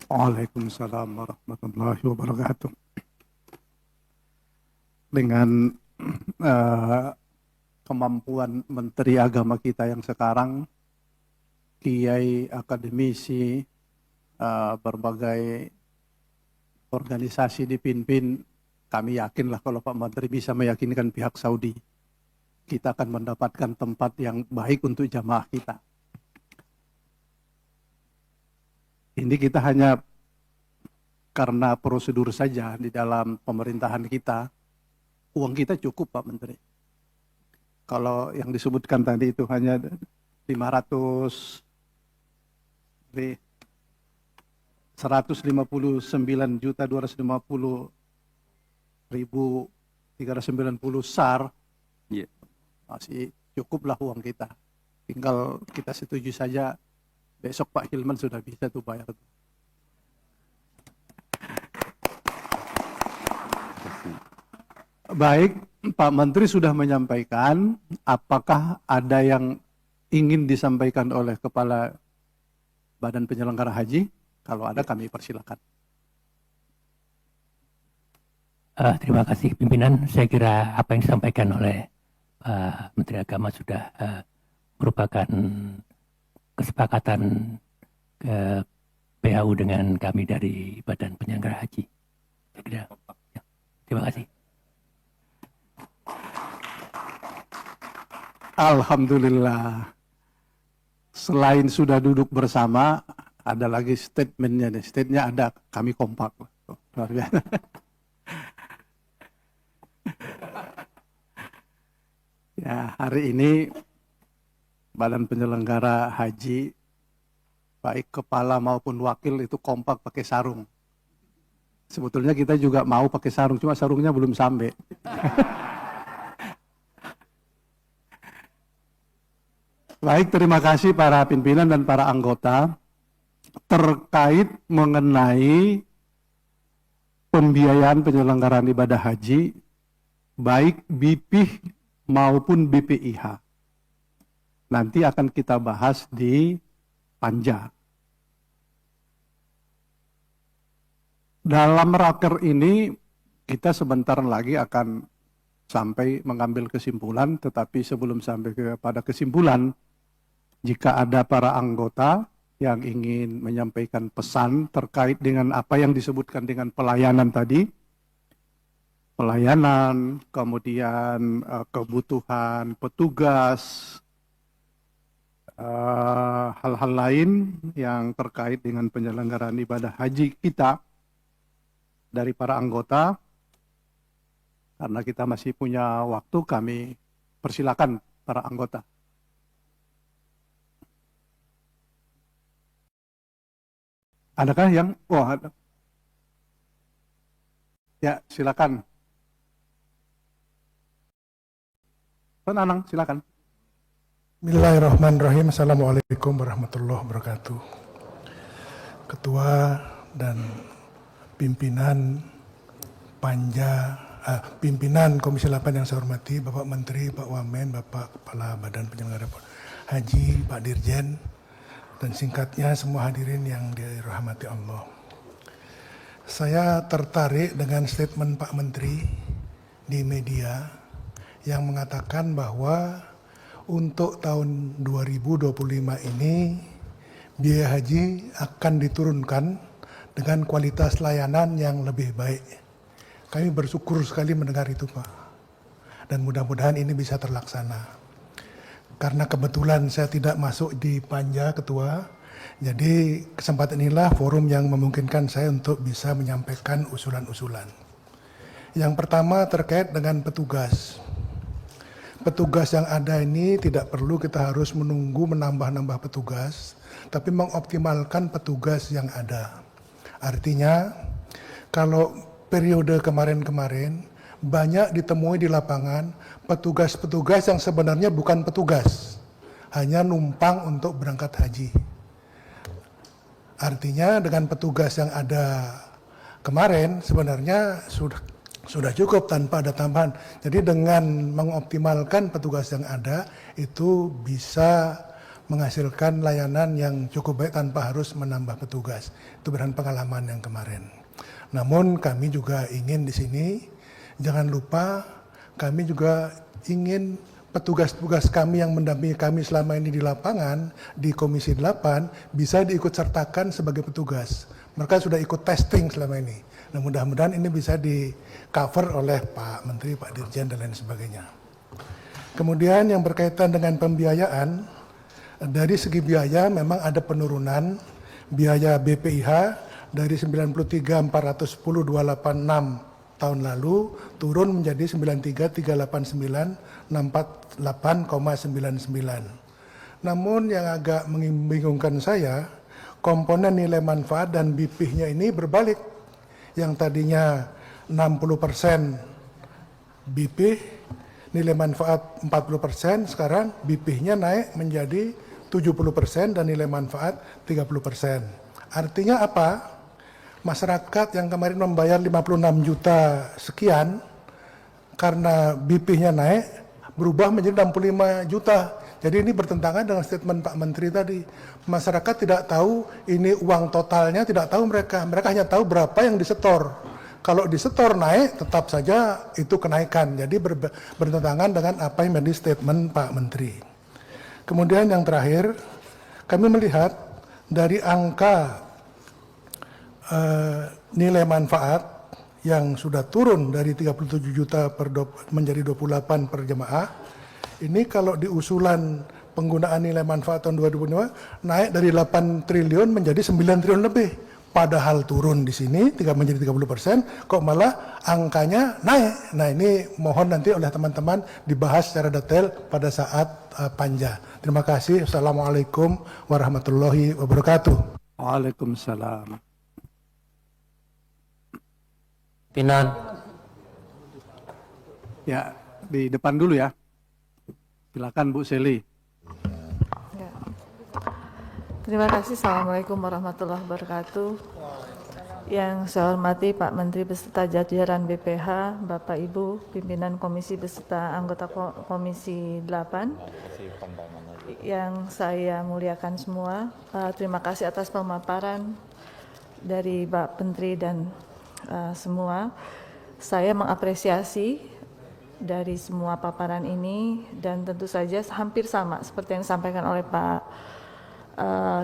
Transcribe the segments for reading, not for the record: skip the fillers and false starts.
Waalaikumsalam warahmatullahi wabarakatuh. Dengan kemampuan Menteri Agama kita yang sekarang, kiai, akademisi, berbagai organisasi dipimpin, kami yakinlah kalau Pak Menteri bisa meyakinkan pihak Saudi, kita akan mendapatkan tempat yang baik untuk jamaah kita. Ini kita hanya karena prosedur saja di dalam pemerintahan kita. Uang kita cukup Pak Menteri. Kalau yang disebutkan tadi itu hanya 159.250.390 SAR, masih cukuplah uang kita. Tinggal kita setuju saja, besok Pak Hilman sudah bisa tuh bayar. Baik, Pak Menteri sudah menyampaikan. Apakah ada yang ingin disampaikan oleh Kepala Badan Penyelenggara Haji? Kalau ada, kami persilakan. Terima kasih pimpinan. Saya kira apa yang disampaikan oleh Pak Menteri Agama sudah merupakan kesepakatan ke PHU dengan kami dari Badan Penyelenggara Haji. Saya kira, ya. Terima kasih. Alhamdulillah. Selain sudah duduk bersama, ada lagi statementnya nih. Statementnya ada, kami kompak. Luar biasa. Ya, hari ini Badan Penyelenggara Haji, baik kepala maupun wakil itu kompak pakai sarung. Sebetulnya kita juga mau pakai sarung, cuma sarungnya belum sampai. Baik, terima kasih para pimpinan dan para anggota terkait mengenai pembiayaan penyelenggaraan ibadah haji, baik BPIH maupun BPIH. Nanti akan kita bahas di Panja. Dalam raker ini kita sebentar lagi akan sampai mengambil kesimpulan, tetapi sebelum sampai kepada kesimpulan, jika ada para anggota yang ingin menyampaikan pesan terkait dengan apa yang disebutkan dengan pelayanan tadi, pelayanan, kemudian kebutuhan petugas, hal-hal lain yang terkait dengan penyelenggaraan ibadah haji kita dari para anggota, karena kita masih punya waktu, kami persilakan para anggota. Adakah yang? Oh, ada. Ya, silakan. Pak Nanang, silakan. Bismillahirrahmanirrahim. Assalamualaikum warahmatullahi wabarakatuh. Ketua dan pimpinan Panja, pimpinan Komisi 8 yang saya hormati, Bapak Menteri, Pak Wamen, Bapak Kepala Badan Penyelenggara Haji, Pak Dirjen, dan singkatnya semua hadirin yang dirahmati Allah. Saya tertarik dengan statement Pak Menteri di media yang mengatakan bahwa untuk tahun 2025 ini biaya haji akan diturunkan dengan kualitas layanan yang lebih baik. Kami bersyukur sekali mendengar itu Pak. Dan mudah-mudahan ini bisa terlaksana. Karena kebetulan saya tidak masuk di Panja Ketua, jadi kesempatan inilah forum yang memungkinkan saya untuk bisa menyampaikan usulan-usulan. Yang pertama terkait dengan petugas. Petugas yang ada ini tidak perlu kita harus menunggu menambah-nambah petugas, tapi mengoptimalkan petugas yang ada. Artinya, kalau periode kemarin-kemarin, banyak ditemui di lapangan petugas-petugas yang sebenarnya bukan petugas, hanya numpang untuk berangkat haji. Artinya dengan petugas yang ada kemarin sebenarnya sudah cukup tanpa ada tambahan. Jadi dengan mengoptimalkan petugas yang ada itu bisa menghasilkan layanan yang cukup baik tanpa harus menambah petugas. Itu berdasarkan pengalaman yang kemarin. Namun kami juga ingin di sini, jangan lupa kami juga ingin petugas-petugas kami yang mendampingi kami selama ini di lapangan, di Komisi 8, bisa diikut sertakan sebagai petugas. Mereka sudah ikut testing selama ini. Nah, mudah-mudahan ini bisa di-cover oleh Pak Menteri, Pak Dirjen, dan lain sebagainya. Kemudian yang berkaitan dengan pembiayaan, dari segi biaya memang ada penurunan biaya BPIH dari 93.410.286 tahun lalu turun menjadi 93.389.68,99. Namun yang agak membingungkan saya, komponen nilai manfaat dan BP-nya ini berbalik. Yang tadinya 60% BP, nilai manfaat 40%, sekarang BP-nya naik menjadi 70% dan nilai manfaat 30%. Artinya apa? Masyarakat yang kemarin membayar 56 juta sekian, karena BP-nya naik, berubah menjadi 65 juta. Jadi ini bertentangan dengan statement Pak Menteri tadi. Masyarakat tidak tahu ini uang totalnya, tidak tahu mereka. Mereka hanya tahu berapa yang disetor. Kalau disetor naik, tetap saja itu kenaikan. Jadi bertentangan dengan apa yang menjadi statement Pak Menteri. Kemudian yang terakhir, kami melihat dari angka nilai manfaat yang sudah turun dari 37 juta menjadi 28 per jemaah. Ini kalau di usulan penggunaan nilai manfaat tahun 2005 naik dari 8 triliun menjadi 9 triliun lebih. Padahal turun di sini menjadi 30%, kok malah angkanya naik. Nah, ini mohon nanti oleh teman-teman dibahas secara detail pada saat panja. Terima kasih. Assalamualaikum warahmatullahi wabarakatuh. Waalaikumsalam. Pimpinan. Ya, di depan dulu ya. Silakan Bu Seli. Ya. Terima kasih. Assalamualaikum warahmatullahi wabarakatuh. Yang saya hormati Pak Menteri beserta jajaran BPH, Bapak Ibu, pimpinan komisi beserta anggota Komisi 8, yang saya muliakan semua. Terima kasih atas pemaparan dari Pak Menteri dan semua. Saya mengapresiasi dari semua paparan ini, dan tentu saja hampir sama seperti yang disampaikan oleh Pak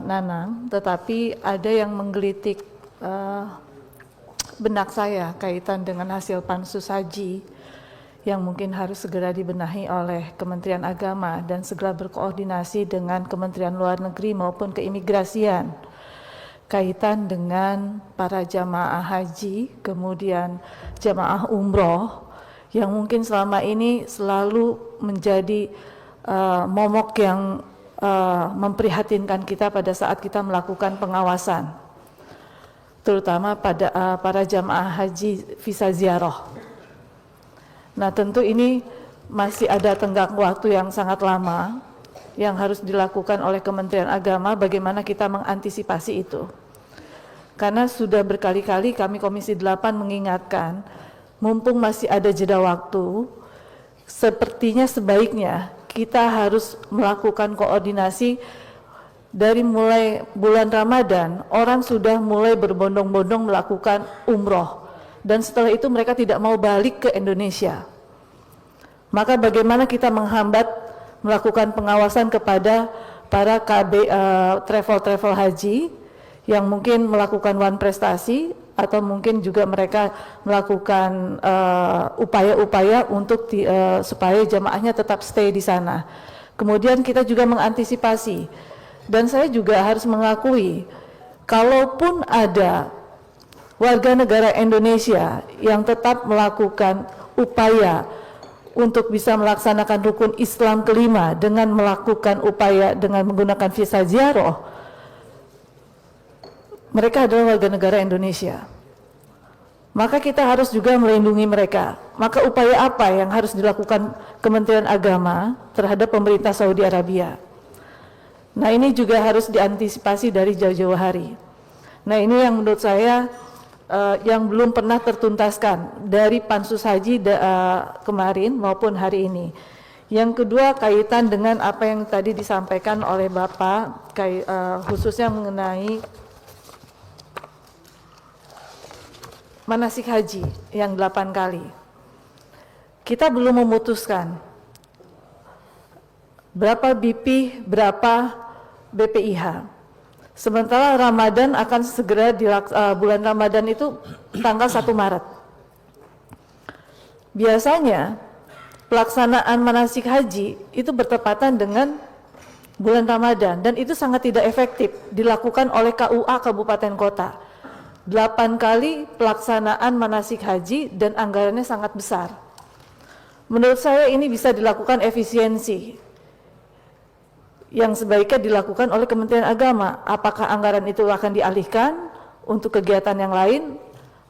Nanang, tetapi ada yang menggelitik benak saya kaitan dengan hasil pansus haji yang mungkin harus segera dibenahi oleh Kementerian Agama dan segera berkoordinasi dengan Kementerian Luar Negeri maupun keimigrasian kaitan dengan para jamaah haji, kemudian jamaah umroh yang mungkin selama ini selalu menjadi momok yang memprihatinkan kita pada saat kita melakukan pengawasan, terutama pada para jamaah haji visa ziarah. Nah, tentu ini masih ada tenggang waktu yang sangat lama yang harus dilakukan oleh Kementerian Agama, bagaimana kita mengantisipasi itu. Karena sudah berkali-kali kami Komisi 8 mengingatkan, mumpung masih ada jeda waktu, sepertinya sebaiknya kita harus melakukan koordinasi. Dari mulai bulan Ramadan, orang sudah mulai berbondong-bondong melakukan umroh, dan setelah itu mereka tidak mau balik ke Indonesia. Maka bagaimana kita menghambat melakukan pengawasan kepada para travel haji yang mungkin melakukan one prestasi, atau mungkin juga mereka melakukan upaya-upaya untuk supaya jamaahnya tetap stay di sana. Kemudian kita juga mengantisipasi, dan saya juga harus mengakui, kalaupun ada warga negara Indonesia yang tetap melakukan upaya untuk bisa melaksanakan rukun Islam kelima dengan melakukan upaya dengan menggunakan visa ziarah, mereka adalah warga negara Indonesia. Maka kita harus juga melindungi mereka. Maka upaya apa yang harus dilakukan Kementerian Agama terhadap pemerintah Saudi Arabia? Nah, ini juga harus diantisipasi dari jauh-jauh hari. Nah, ini yang menurut saya yang belum pernah tertuntaskan dari pansus haji kemarin maupun hari ini. Yang kedua kaitan dengan apa yang tadi disampaikan oleh Bapak, khususnya mengenai manasik haji yang 8 kali. Kita belum memutuskan berapa BP, berapa BPIH. Sementara Ramadan akan segera bulan Ramadan itu tanggal 1 Maret. Biasanya pelaksanaan manasik haji itu bertepatan dengan bulan Ramadan dan itu sangat tidak efektif dilakukan oleh KUA kabupaten kota. 8 kali pelaksanaan manasik haji dan anggarannya sangat besar. Menurut saya ini bisa dilakukan efisiensi yang sebaiknya dilakukan oleh Kementerian Agama. Apakah anggaran itu akan dialihkan untuk kegiatan yang lain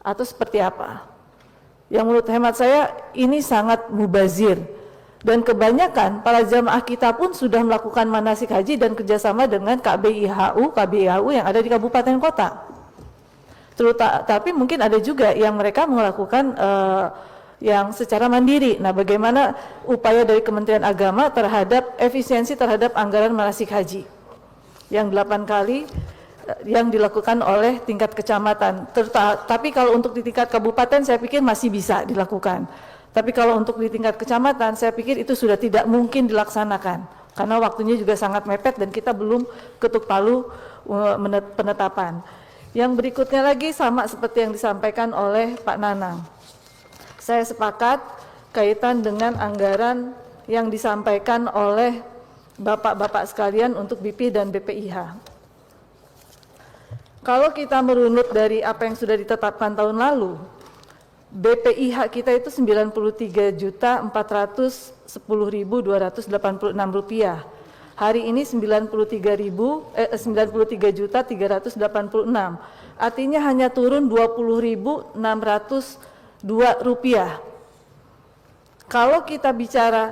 atau seperti apa? Yang menurut hemat saya ini sangat mubazir dan kebanyakan para jamaah kita pun sudah melakukan manasik haji dan kerjasama dengan KBIHU yang ada di kabupaten kota. Tapi mungkin ada juga yang mereka melakukan yang secara mandiri. Nah, bagaimana upaya dari Kementerian Agama terhadap efisiensi terhadap anggaran manasik haji yang 8 kali yang dilakukan oleh tingkat kecamatan. Tapi kalau untuk di tingkat kabupaten saya pikir masih bisa dilakukan. Tapi kalau untuk di tingkat kecamatan saya pikir itu sudah tidak mungkin dilaksanakan karena waktunya juga sangat mepet dan kita belum ketuk palu penetapan. Yang berikutnya lagi sama seperti yang disampaikan oleh Pak Nanang. Saya sepakat kaitan dengan anggaran yang disampaikan oleh Bapak-Bapak sekalian untuk BP dan BPIH. Kalau kita merunut dari apa yang sudah ditetapkan tahun lalu, BPIH kita itu Rp93.410.286. Hari ini 93.386. Artinya hanya turun Rp20.602. Kalau kita bicara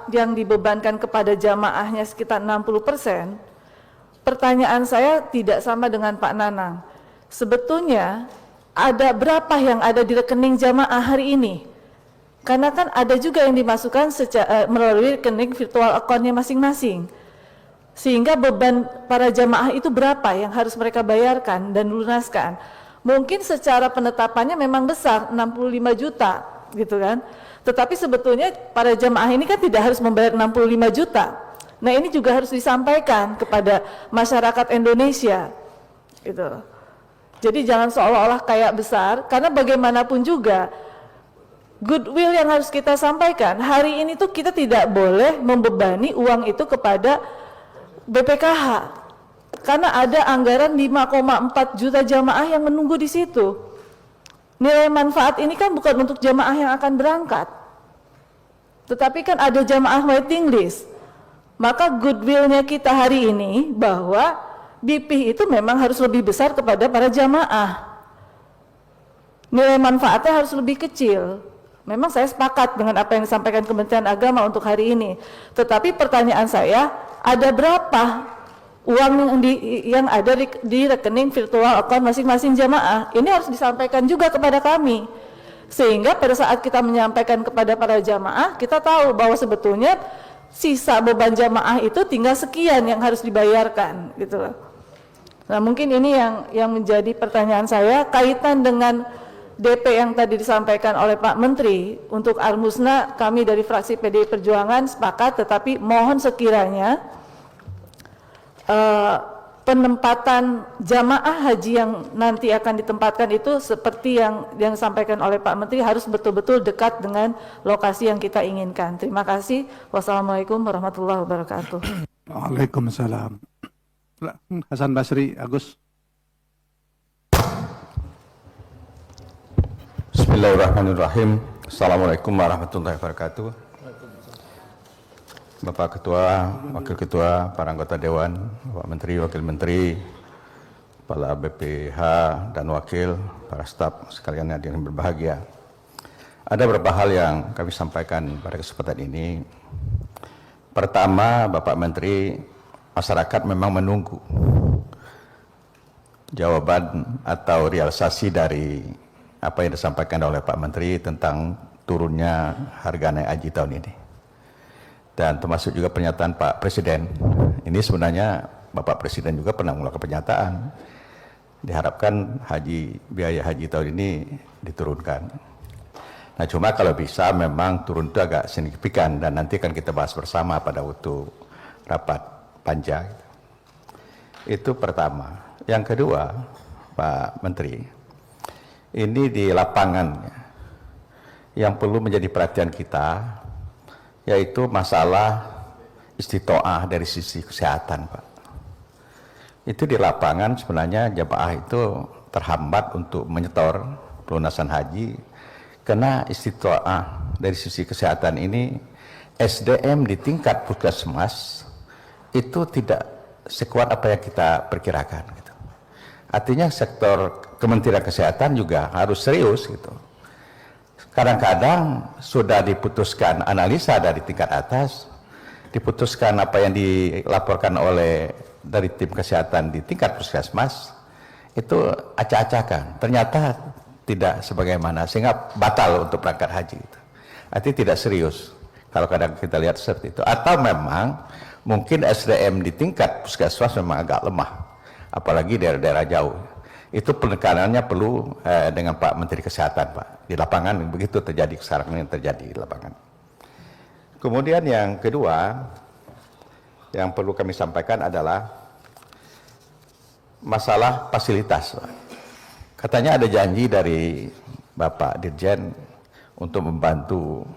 yang dibebankan kepada jamaahnya sekitar 60%, pertanyaan saya tidak sama dengan Pak Nanang. Sebetulnya ada berapa yang ada di rekening jamaah hari ini? Karena kan ada juga yang dimasukkan melalui rekening virtual account-nya masing-masing. Sehingga beban para jamaah itu berapa yang harus mereka bayarkan dan lunaskan. Mungkin secara penetapannya memang besar, 65 juta gitu kan. Tetapi sebetulnya para jamaah ini kan tidak harus membayar 65 juta. Nah, ini juga harus disampaikan kepada masyarakat Indonesia. Gitu. Jadi jangan seolah-olah kayak besar, karena bagaimanapun juga goodwill yang harus kita sampaikan, hari ini tuh kita tidak boleh membebani uang itu kepada BPKH karena ada anggaran 5,4 juta jamaah yang menunggu di situ. Nilai manfaat ini kan bukan untuk jamaah yang akan berangkat, tetapi kan ada jamaah waiting list. Maka goodwill-nya kita hari ini bahwa BP itu memang harus lebih besar kepada para jamaah. Nilai manfaatnya harus lebih kecil. Memang saya sepakat dengan apa yang disampaikan Kementerian Agama untuk hari ini. Tetapi pertanyaan saya, ada berapa uang yang ada di rekening virtual account masing-masing jamaah? Ini harus disampaikan juga kepada kami. Sehingga pada saat kita menyampaikan kepada para jamaah, kita tahu bahwa sebetulnya sisa beban jamaah itu tinggal sekian yang harus dibayarkan, gitu loh. Nah, mungkin ini yang menjadi pertanyaan saya kaitan dengan DP yang tadi disampaikan oleh Pak Menteri. Untuk Al-Musna, kami dari fraksi PDI Perjuangan sepakat, tetapi mohon sekiranya penempatan jamaah haji yang nanti akan ditempatkan itu seperti yang disampaikan oleh Pak Menteri, harus betul-betul dekat dengan lokasi yang kita inginkan. Terima kasih. Wassalamualaikum warahmatullahi wabarakatuh. Waalaikumsalam. Hasan Basri, Agus. Bismillahirrahmanirrahim. Assalamualaikum warahmatullahi wabarakatuh. Bapak Ketua, Wakil Ketua, para anggota Dewan, Bapak Menteri, Wakil Menteri, Kepala BPH dan Wakil, para staf sekalian yang berbahagia. Ada beberapa hal yang kami sampaikan pada kesempatan ini. Pertama, Bapak Menteri, masyarakat memang menunggu jawaban atau realisasi dari apa yang disampaikan oleh Pak Menteri tentang turunnya harga naik haji tahun ini. dan termasuk juga pernyataan Pak Presiden. Ini sebenarnya Bapak Presiden juga pernah mengeluarkan pernyataan. Diharapkan biaya haji tahun ini diturunkan. Nah, cuma kalau bisa memang turun itu agak signifikan dan nanti akan kita bahas bersama pada waktu rapat panja. Itu pertama. Yang kedua, Pak Menteri, ini di lapangan yang perlu menjadi perhatian kita, yaitu masalah istitoah dari sisi kesehatan, Pak. Itu di lapangan sebenarnya jemaah itu terhambat untuk menyetor pelunasan haji karena istitoah dari sisi kesehatan ini SDM di tingkat puskesmas itu tidak sekuat apa yang kita perkirakan gitu. Artinya sektor Kementerian Kesehatan juga harus serius gitu. Kadang-kadang sudah diputuskan analisa dari tingkat atas, diputuskan apa yang dilaporkan oleh dari tim kesehatan di tingkat puskesmas itu acak-acakan, ternyata tidak sebagaimana, sehingga batal untuk berangkat haji itu. Artinya tidak serius kalau kadang kita lihat seperti itu, atau memang mungkin SDM di tingkat puskesmas memang agak lemah, apalagi daerah-daerah jauh. Itu penekanannya perlu dengan Pak Menteri Kesehatan, Pak, di lapangan. Begitu terjadi sekarang yang terjadi di lapangan. Kemudian yang kedua yang perlu kami sampaikan adalah masalah fasilitas. Katanya ada janji dari Bapak Dirjen untuk membantu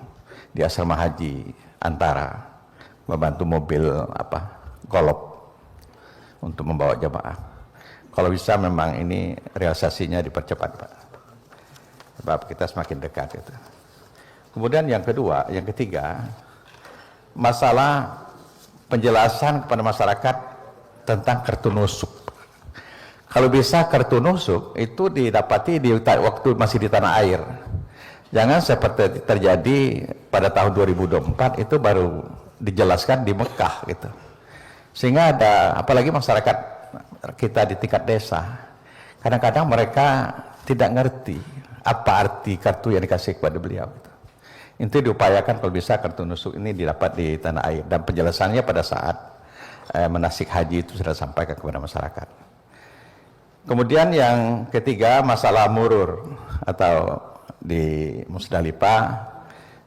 di asrama haji antara, membantu mobil golop untuk membawa jemaah. Kalau bisa memang ini realisasinya dipercepat, Pak. Sebab kita semakin dekat itu. Kemudian yang ketiga, masalah penjelasan kepada masyarakat tentang kartu nusuk. Kalau bisa kartu nusuk itu didapati di waktu masih di tanah air. Jangan seperti terjadi pada tahun 2024 itu baru dijelaskan di Mekah gitu. Sehingga ada, apalagi masyarakat kita di tingkat desa, kadang-kadang mereka tidak ngerti apa arti kartu yang dikasih kepada beliau gitu. Itu diupayakan kalau bisa kartu nusuk ini didapat di tanah air, dan penjelasannya pada saat manasik haji itu sudah sampaikan kepada masyarakat. Kemudian yang ketiga, masalah murur atau di Musdalifah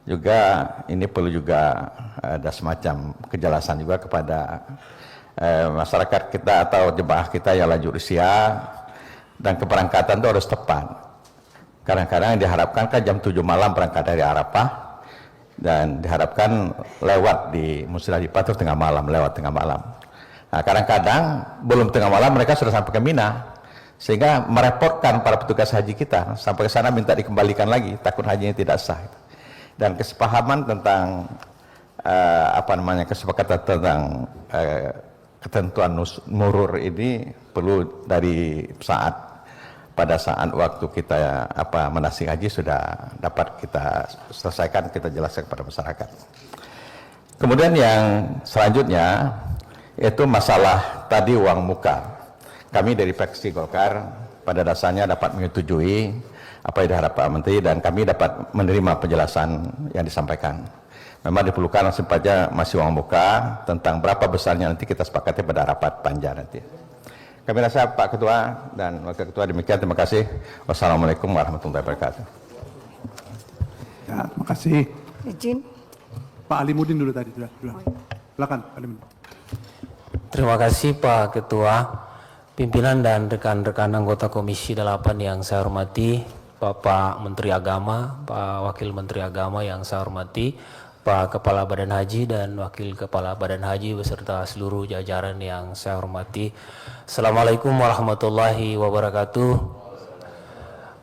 juga ini perlu juga ada semacam kejelasan juga kepada masyarakat kita atau jemaah kita yang lanjut usia, dan keberangkatan itu harus tepat. Kadang-kadang diharapkan kan jam 7 malam berangkat dari Arafah, dan diharapkan lewat di Musdalifah itu lewat tengah malam. Nah, kadang-kadang belum tengah malam mereka sudah sampai ke Mina, sehingga merepotkan para petugas haji kita, sampai ke sana minta dikembalikan lagi, takut hajinya tidak sah. Dan kesepahaman tentang kesepakatan tentang ketentuan murur ini perlu dari pada saat waktu kita manasik haji sudah dapat kita selesaikan, kita jelaskan kepada masyarakat. Kemudian yang selanjutnya yaitu masalah tadi uang muka. Kami dari fraksi Golkar pada dasarnya dapat menyetujui apa yang diharapkan Pak Menteri, dan kami dapat menerima penjelasan yang disampaikan. Memang diperlukan saja masih uang muka, tentang berapa besarnya nanti kita sepakati pada rapat panja nanti. Kami rasa Pak Ketua dan Wakil Ketua demikian, terima kasih. Wassalamualaikum warahmatullahi wabarakatuh. Ya, terima kasih. Izin. Pak Alimuddin dulu tadi sudah. Silakan Pak Alimuddin. Terima kasih Pak Ketua, pimpinan dan rekan-rekan anggota Komisi 8 yang saya hormati, Bapak Menteri Agama, Pak Wakil Menteri Agama yang saya hormati, Pak Kepala Badan Haji dan Wakil Kepala Badan Haji beserta seluruh jajaran yang saya hormati. Assalamualaikum warahmatullahi wabarakatuh.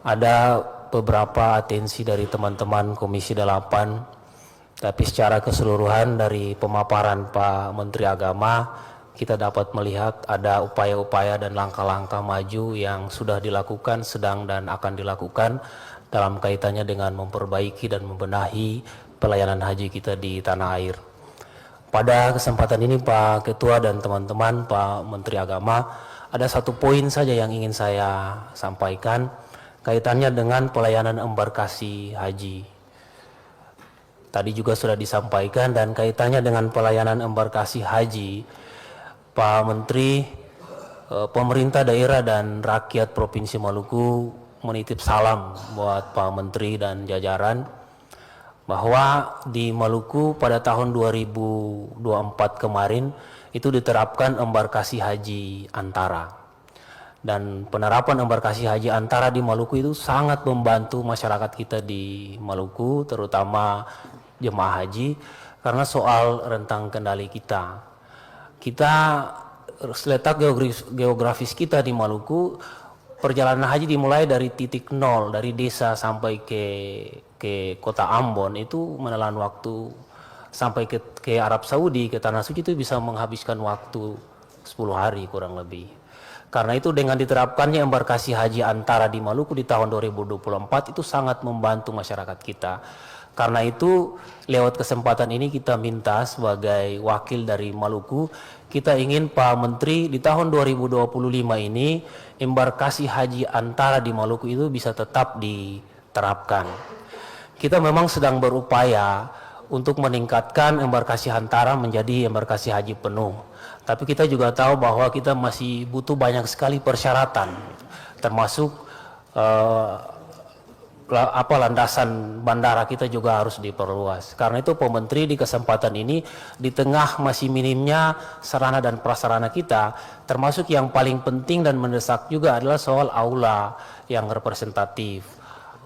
Ada beberapa atensi dari teman-teman Komisi 8, tapi secara keseluruhan dari pemaparan Pak Menteri Agama, kita dapat melihat ada upaya-upaya dan langkah-langkah maju yang sudah dilakukan, sedang dan akan dilakukan dalam kaitannya dengan memperbaiki dan membenahi pelayanan haji kita di tanah air. Pada kesempatan ini Pak Ketua dan teman-teman, Pak Menteri Agama, ada satu poin saja yang ingin saya sampaikan kaitannya dengan pelayanan embarkasi haji. tadi juga sudah disampaikan, dan kaitannya dengan pelayanan embarkasi haji, Pak Menteri, pemerintah daerah dan rakyat Provinsi Maluku menitip salam buat Pak Menteri dan jajaran bahwa di Maluku pada tahun 2024 kemarin itu diterapkan embarkasi haji antara. Dan penerapan embarkasi haji antara di Maluku itu sangat membantu masyarakat kita di Maluku, terutama jemaah haji, karena soal rentang kendali kita. Kita letak geografis kita di Maluku, perjalanan haji dimulai dari titik nol, dari desa sampai ke kota Ambon itu menelan waktu, sampai ke Arab Saudi, ke Tanah Suci itu bisa menghabiskan waktu 10 hari kurang lebih. Karena itu dengan diterapkannya embarkasi haji antara di Maluku di tahun 2024 itu sangat membantu masyarakat kita. Karena itu lewat kesempatan ini kita minta sebagai wakil dari Maluku, kita ingin Pak Menteri di tahun 2025 ini embarkasi haji antara di Maluku itu bisa tetap diterapkan. Kita memang sedang berupaya untuk meningkatkan embarkasi antara menjadi embarkasi haji penuh. Tapi kita juga tahu bahwa kita masih butuh banyak sekali persyaratan, termasuk landasan bandara kita juga harus diperluas. Karena itu Pak Menteri di kesempatan ini, di tengah masih minimnya sarana dan prasarana kita, termasuk yang paling penting dan mendesak juga adalah soal aula yang representatif,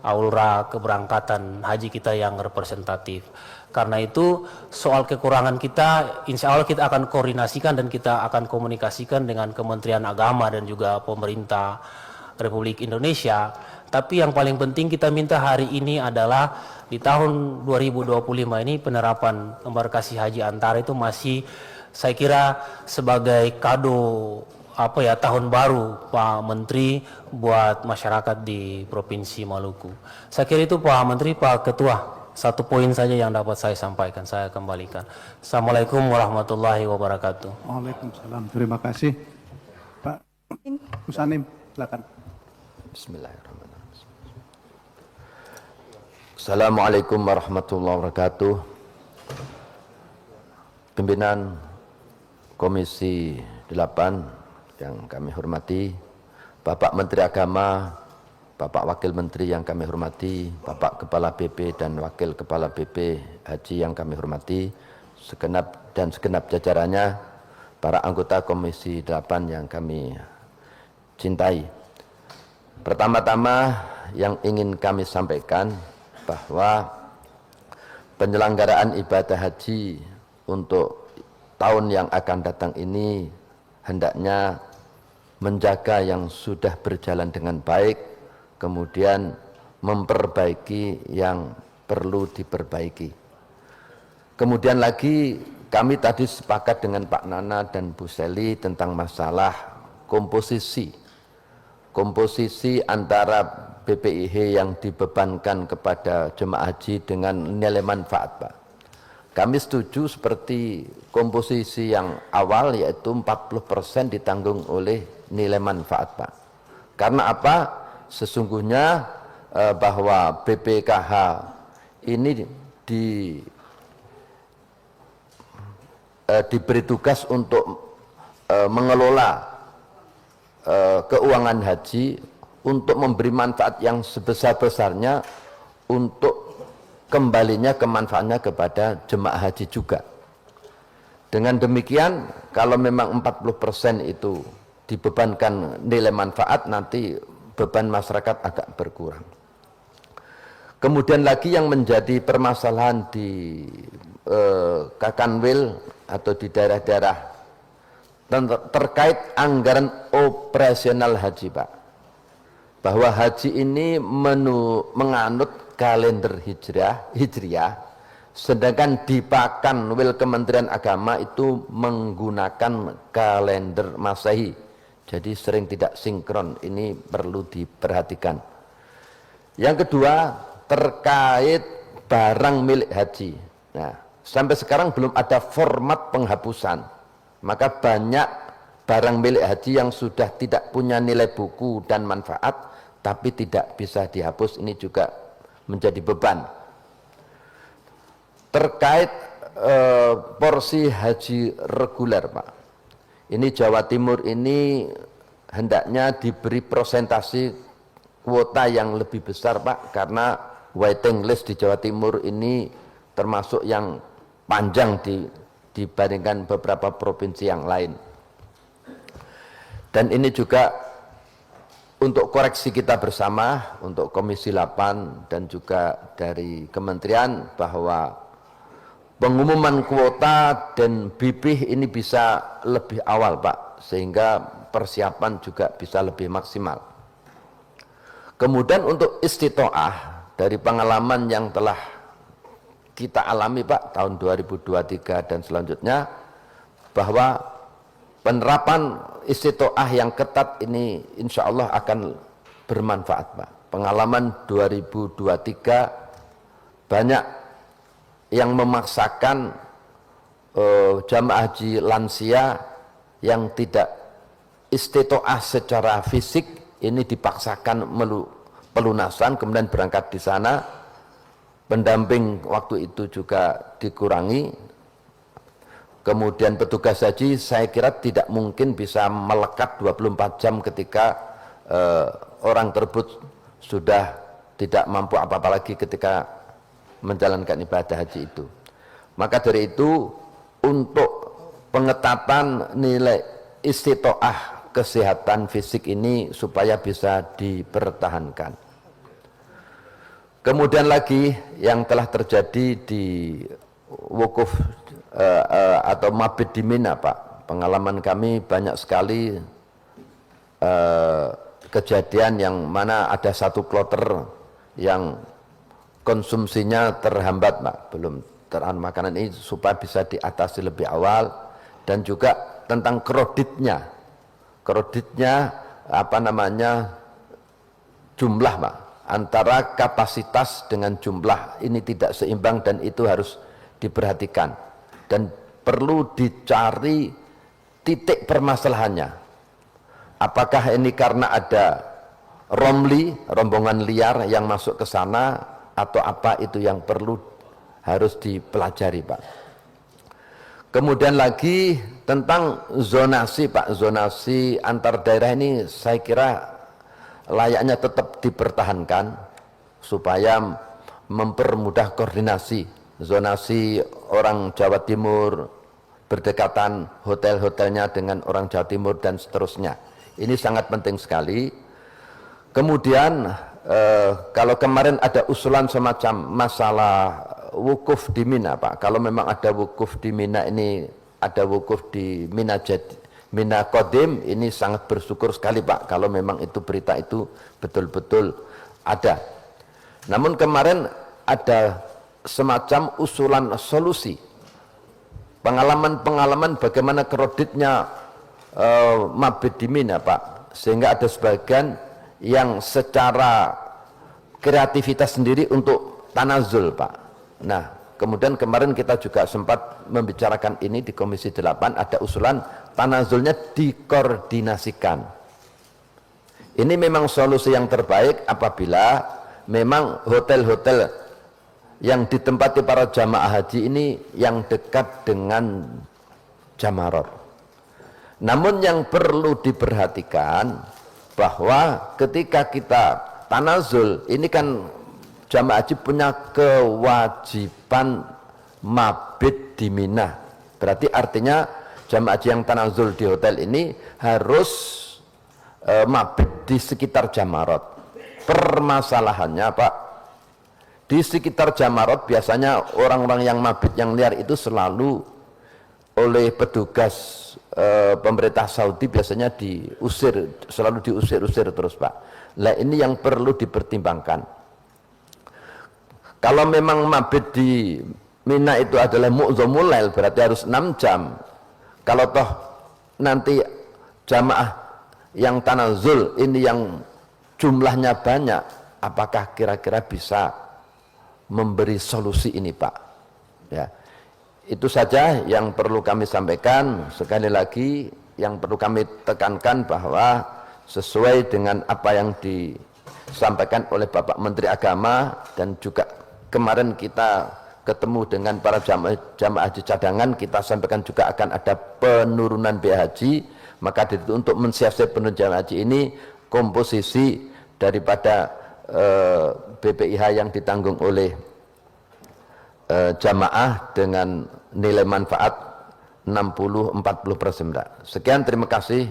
aula keberangkatan haji kita yang representatif. Karena itu soal kekurangan kita, insya Allah kita akan koordinasikan dan kita akan komunikasikan dengan Kementerian Agama dan juga pemerintah Republik Indonesia. Tapi yang paling penting kita minta hari ini adalah di tahun 2025 ini penerapan embarkasi haji antara itu masih saya kira sebagai kado tahun baru Pak Menteri buat masyarakat di Provinsi Maluku. Saya kira itu Pak Menteri, Pak Ketua. Satu poin saja yang dapat saya sampaikan, saya kembalikan. Assalamualaikum warahmatullahi wabarakatuh. Waalaikumsalam. Terima kasih. Pak Kusanim, silakan. Bismillahirrahmanirrahim. Assalamualaikum warahmatullahi wabarakatuh. Pimpinan Komisi 8 yang kami hormati, Bapak Menteri Agama, Bapak Wakil Menteri yang kami hormati, Bapak Kepala BP dan Wakil Kepala BP Haji yang kami hormati, segenap jajarannya, para anggota Komisi 8 yang kami cintai. Pertama-tama yang ingin kami sampaikan bahwa penyelenggaraan ibadah haji untuk tahun yang akan datang ini hendaknya menjaga yang sudah berjalan dengan baik, kemudian memperbaiki yang perlu diperbaiki. Kemudian lagi kami tadi sepakat dengan Pak Nana dan Bu Seli tentang masalah komposisi antara BPIH yang dibebankan kepada jemaah haji dengan nilai manfaat, Pak. Kami setuju seperti komposisi yang awal, yaitu 40% ditanggung oleh nilai manfaat, Pak. Karena apa? Sesungguhnya bahwa BPKH ini diberi tugas untuk mengelola keuangan haji untuk memberi manfaat yang sebesar-besarnya untuk kembalinya kemanfaatnya kepada jemaah haji juga. Dengan demikian, kalau memang 40% itu dibebankan nilai manfaat, nanti beban masyarakat agak berkurang. Kemudian lagi yang menjadi permasalahan di Kakanwil atau di daerah-daerah terkait anggaran operasional haji, Pak. Bahwa haji ini menganut kalender hijriah, sedangkan di Pakanwil Kementerian Agama itu menggunakan kalender Masehi. Jadi sering tidak sinkron, ini perlu diperhatikan. Yang kedua, terkait barang milik haji. Nah, sampai sekarang belum ada format penghapusan. Maka banyak barang milik haji yang sudah tidak punya nilai buku dan manfaat, tapi tidak bisa dihapus, ini juga menjadi beban. terkait porsi haji reguler, Pak. Ini Jawa Timur ini hendaknya diberi presentasi kuota yang lebih besar, Pak, karena waiting list di Jawa Timur ini termasuk yang panjang dibandingkan beberapa provinsi yang lain. Dan ini juga untuk koreksi kita bersama, untuk Komisi 8 dan juga dari Kementerian, bahwa pengumuman kuota dan BPIH ini bisa lebih awal, Pak, sehingga persiapan juga bisa lebih maksimal. Kemudian untuk istitoah, dari pengalaman yang telah kita alami, Pak, tahun 2023 dan selanjutnya, bahwa penerapan istitoah yang ketat ini insya Allah akan bermanfaat, Pak. Pengalaman 2023 banyak yang memaksakan jamaah haji lansia yang tidak istitoah secara fisik, ini dipaksakan pelunasan, kemudian berangkat di sana. Pendamping waktu itu juga dikurangi. Kemudian petugas haji saya kira tidak mungkin bisa melekat 24 jam ketika orang tersebut sudah tidak mampu apa-apa lagi ketika menjalankan ibadah haji itu. Maka dari itu, untuk pengetatan nilai istitoah kesehatan fisik ini supaya bisa dipertahankan. Kemudian lagi yang telah terjadi di wukuf atau mabit di Mina, Pak. Pengalaman kami banyak sekali kejadian yang mana ada satu kloter yang konsumsinya terhambat, Pak, belum terhan makanan ini supaya bisa diatasi lebih awal. Dan juga tentang kreditnya jumlah, Pak, antara kapasitas dengan jumlah ini tidak seimbang dan itu harus diperhatikan dan perlu dicari titik permasalahannya. Apakah ini karena ada rombongan liar yang masuk ke sana, atau apa, itu yang perlu harus dipelajari, Pak. Kemudian lagi tentang zonasi, Pak. Zonasi antar daerah ini saya kira layaknya tetap dipertahankan supaya mempermudah koordinasi. Zonasi orang Jawa Timur berdekatan hotel-hotelnya dengan orang Jawa Timur dan seterusnya. Ini sangat penting sekali. Kemudian kalau kemarin ada usulan semacam masalah wukuf di Mina, Pak. Kalau memang ada wukuf di Mina ini, ada wukuf di Mina Kodim, ini sangat bersyukur sekali, Pak, kalau memang itu berita itu betul-betul ada. Namun kemarin ada semacam usulan solusi, pengalaman bagaimana kreditnya mabit di Mina, Pak, sehingga ada sebagian yang secara kreativitas sendiri untuk tanazul, Pak. Nah, kemudian kemarin kita juga sempat membicarakan ini di Komisi 8, ada usulan tanazulnya dikoordinasikan. Ini memang solusi yang terbaik apabila memang hotel-hotel yang ditempati para jamaah haji ini yang dekat dengan Jamarot. Namun yang perlu diperhatikan bahwa ketika kita tanazul, ini kan jamaah haji punya kewajiban mabit di Mina. Berarti artinya jamaah haji yang tanazul di hotel ini harus mabit di sekitar Jamarot. Permasalahannya, Pak, di sekitar Jamarot biasanya orang-orang yang mabit yang liar itu selalu oleh petugas pemerintah Saudi biasanya selalu diusir terus, Pak. Nah, ini yang perlu dipertimbangkan. Kalau memang mabit di Mina itu adalah mu'zamul lail, berarti harus 6 jam. Kalau toh nanti jamaah yang tanazul ini yang jumlahnya banyak, apakah kira-kira bisa memberi solusi ini, Pak? Ya. Itu saja yang perlu kami sampaikan. Sekali lagi yang perlu kami tekankan bahwa sesuai dengan apa yang disampaikan oleh Bapak Menteri Agama dan juga kemarin kita ketemu dengan para jamaah haji cadangan, kita sampaikan juga akan ada penurunan biaya haji. Maka untuk mensiasati penurunan jamaah haji ini, komposisi daripada BPIH yang ditanggung oleh jamaah dengan nilai manfaat 60-40%. Sekian, terima kasih.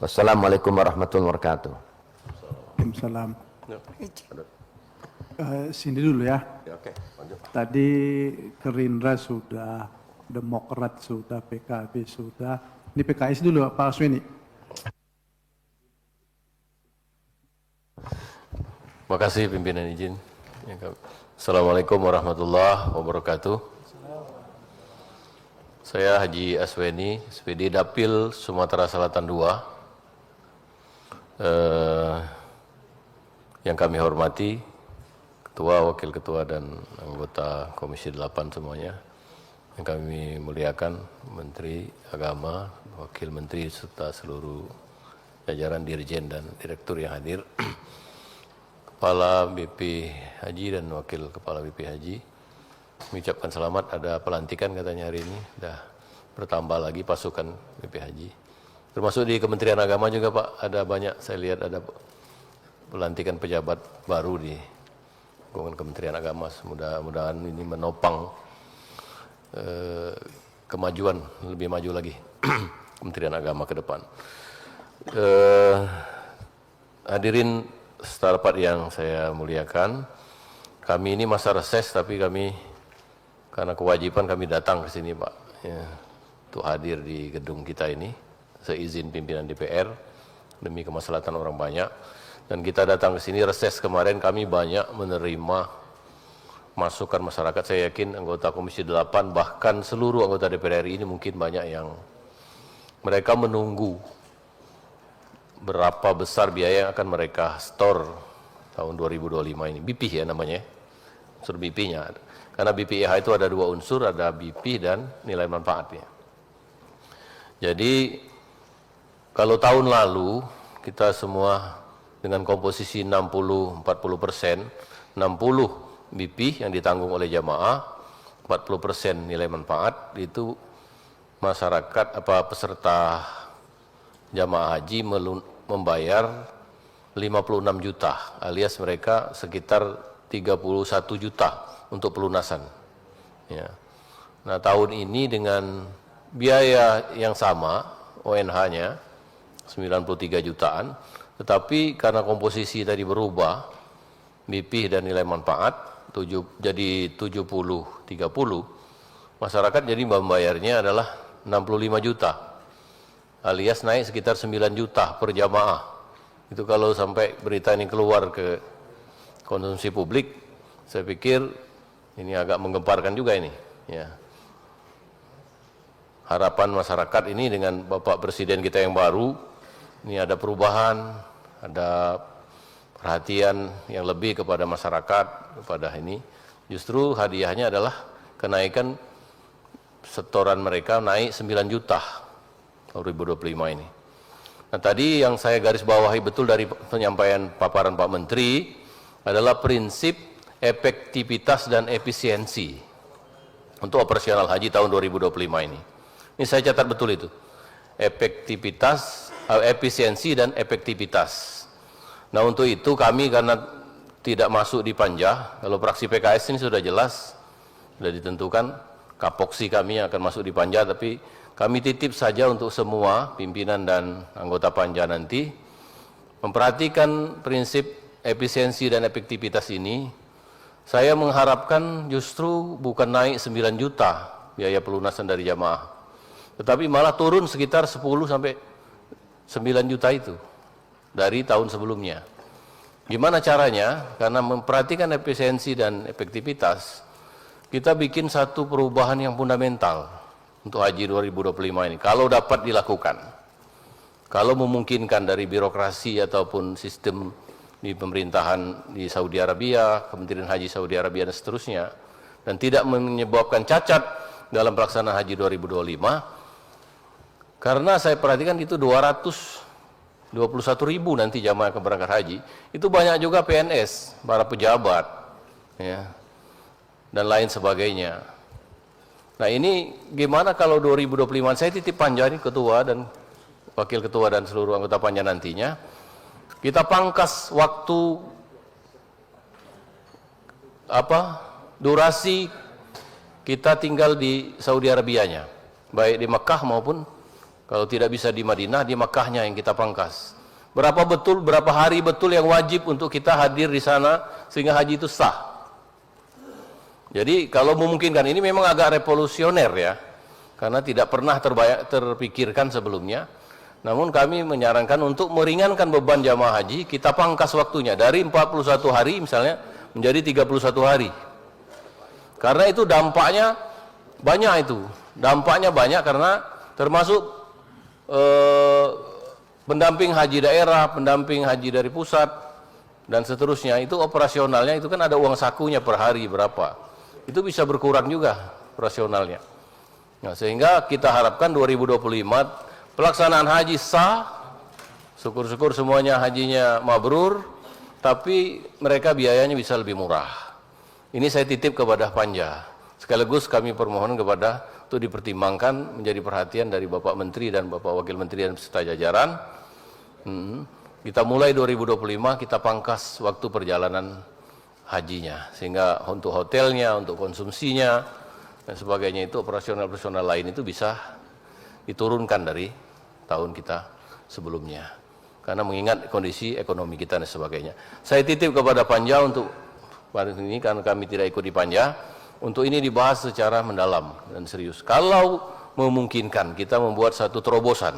Wassalamualaikum warahmatullahi wabarakatuh. Waalaikumsalam. Sini dulu ya. Tadi Gerindra sudah, Demokrat sudah, PKB sudah. Ini PKS dulu Pak Asweni. Terima kasih pimpinan izin. Assalamualaikum warahmatullahi wabarakatuh. Saya Haji Asweni, SPD Dapil Sumatera Selatan 2. Yang kami hormati, Ketua, Wakil Ketua, dan anggota Komisi 8 semuanya. Yang kami muliakan Menteri Agama, Wakil Menteri, serta seluruh jajaran Dirjen dan Direktur yang hadir. Kepala BP Haji dan Wakil Kepala BP Haji mengucapkan selamat, ada pelantikan katanya hari ini, sudah bertambah lagi pasukan BP Haji. Termasuk di Kementerian Agama juga Pak, ada banyak, saya lihat ada pelantikan pejabat baru di Kementerian Agama. Mudah-mudahan ini menopang kemajuan, lebih maju lagi Kementerian Agama ke depan. Hadirin setarpat yang saya muliakan, kami ini masa reses, tapi kami karena kewajiban kami datang ke sini Pak, ya, untuk hadir di gedung kita ini, seizin pimpinan DPR, demi kemaslahatan orang banyak. Dan kita datang ke sini reses kemarin, kami banyak menerima masukan masyarakat. Saya yakin anggota Komisi 8, bahkan seluruh anggota DPR RI ini mungkin banyak yang mereka menunggu berapa besar biaya yang akan mereka store tahun 2025 ini. BP ya namanya, unsur BP-nya. Karena BPIH itu ada dua unsur, ada BP dan nilai manfaatnya. Jadi kalau tahun lalu kita semua dengan komposisi 60-40%, 60 BP yang ditanggung oleh jamaah, 40% nilai manfaat, itu masyarakat peserta jamaah haji membayar 56 juta, alias mereka sekitar 31 juta untuk pelunasan. Ya. Nah tahun ini dengan biaya yang sama, ONH-nya 93 jutaan, tetapi karena komposisi tadi berubah, BP dan nilai manfaat jadi 70-30, masyarakat jadi membayarnya adalah 65 juta, alias naik sekitar 9 juta per jamaah. Itu kalau sampai berita ini keluar ke konsumsi publik, saya pikir ini agak menggemparkan juga ini. Ya. Harapan masyarakat ini dengan Bapak Presiden kita yang baru, ini ada perubahan, ada perhatian yang lebih kepada masyarakat, kepada ini. Justru hadiahnya adalah kenaikan setoran mereka naik 9 juta tahun 2025 ini. Nah tadi yang saya garis bawahi betul dari penyampaian paparan Pak Menteri adalah prinsip efektivitas dan efisiensi untuk operasional haji tahun 2025 ini. Ini saya catat betul itu. Efektivitas, efisiensi dan efektivitas. Nah untuk itu kami karena tidak masuk di panja, kalau fraksi PKS ini sudah jelas, sudah ditentukan kapoksi kami yang akan masuk di panja, tapi kami titip saja untuk semua pimpinan dan anggota panja nanti memperhatikan prinsip efisiensi dan efektivitas ini. Saya mengharapkan justru bukan naik 9 juta biaya pelunasan dari jamaah, tetapi malah turun sekitar 10 sampai 9 juta itu dari tahun sebelumnya. Gimana caranya? Karena memperhatikan efisiensi dan efektivitas, kita bikin satu perubahan yang fundamental untuk haji 2025 ini. Kalau dapat dilakukan, kalau memungkinkan dari birokrasi ataupun sistem di pemerintahan di Saudi Arabia, Kementerian Haji Saudi Arabia dan seterusnya, dan tidak menyebabkan cacat dalam pelaksanaan haji 2025, karena saya perhatikan itu 221.000 nanti jamaah yang berangkat haji, itu banyak juga PNS, para pejabat, ya. dan lain sebagainya. Nah ini gimana kalau 2025, saya titip Panja nih ketua dan wakil ketua dan seluruh anggota Panja nantinya, kita pangkas waktu durasi kita tinggal di Saudi Arabianya, baik di Mekah maupun kalau tidak bisa di Madinah, di Mekahnya yang kita pangkas. Berapa hari betul yang wajib untuk kita hadir di sana sehingga haji itu sah. Jadi kalau memungkinkan, ini memang agak revolusioner ya, karena tidak pernah terpikirkan sebelumnya. Namun kami menyarankan untuk meringankan beban jamaah haji, kita pangkas waktunya dari 41 hari misalnya menjadi 31 hari. Karena itu dampaknya banyak Dampaknya banyak karena termasuk pendamping haji daerah, pendamping haji dari pusat, dan seterusnya. Itu operasionalnya itu kan ada uang sakunya per hari berapa. Itu bisa berkurang juga operasionalnya. Nah, sehingga kita harapkan 2025 pelaksanaan haji sah, syukur-syukur semuanya hajinya mabrur, tapi mereka biayanya bisa lebih murah. Ini saya titip kepada Panja. Sekaligus kami permohonan kepada untuk dipertimbangkan menjadi perhatian dari Bapak Menteri dan Bapak Wakil Menteri dan beserta jajaran. Kita mulai 2025 kita pangkas waktu perjalanan hajinya, sehingga untuk hotelnya, untuk konsumsinya dan sebagainya itu operasional lain itu bisa diturunkan dari tahun kita sebelumnya, karena mengingat kondisi ekonomi kita dan sebagainya. Saya titip kepada Panja untuk pada ini, karena kami tidak ikut di Panja, untuk ini dibahas secara mendalam dan serius. Kalau memungkinkan kita membuat satu terobosan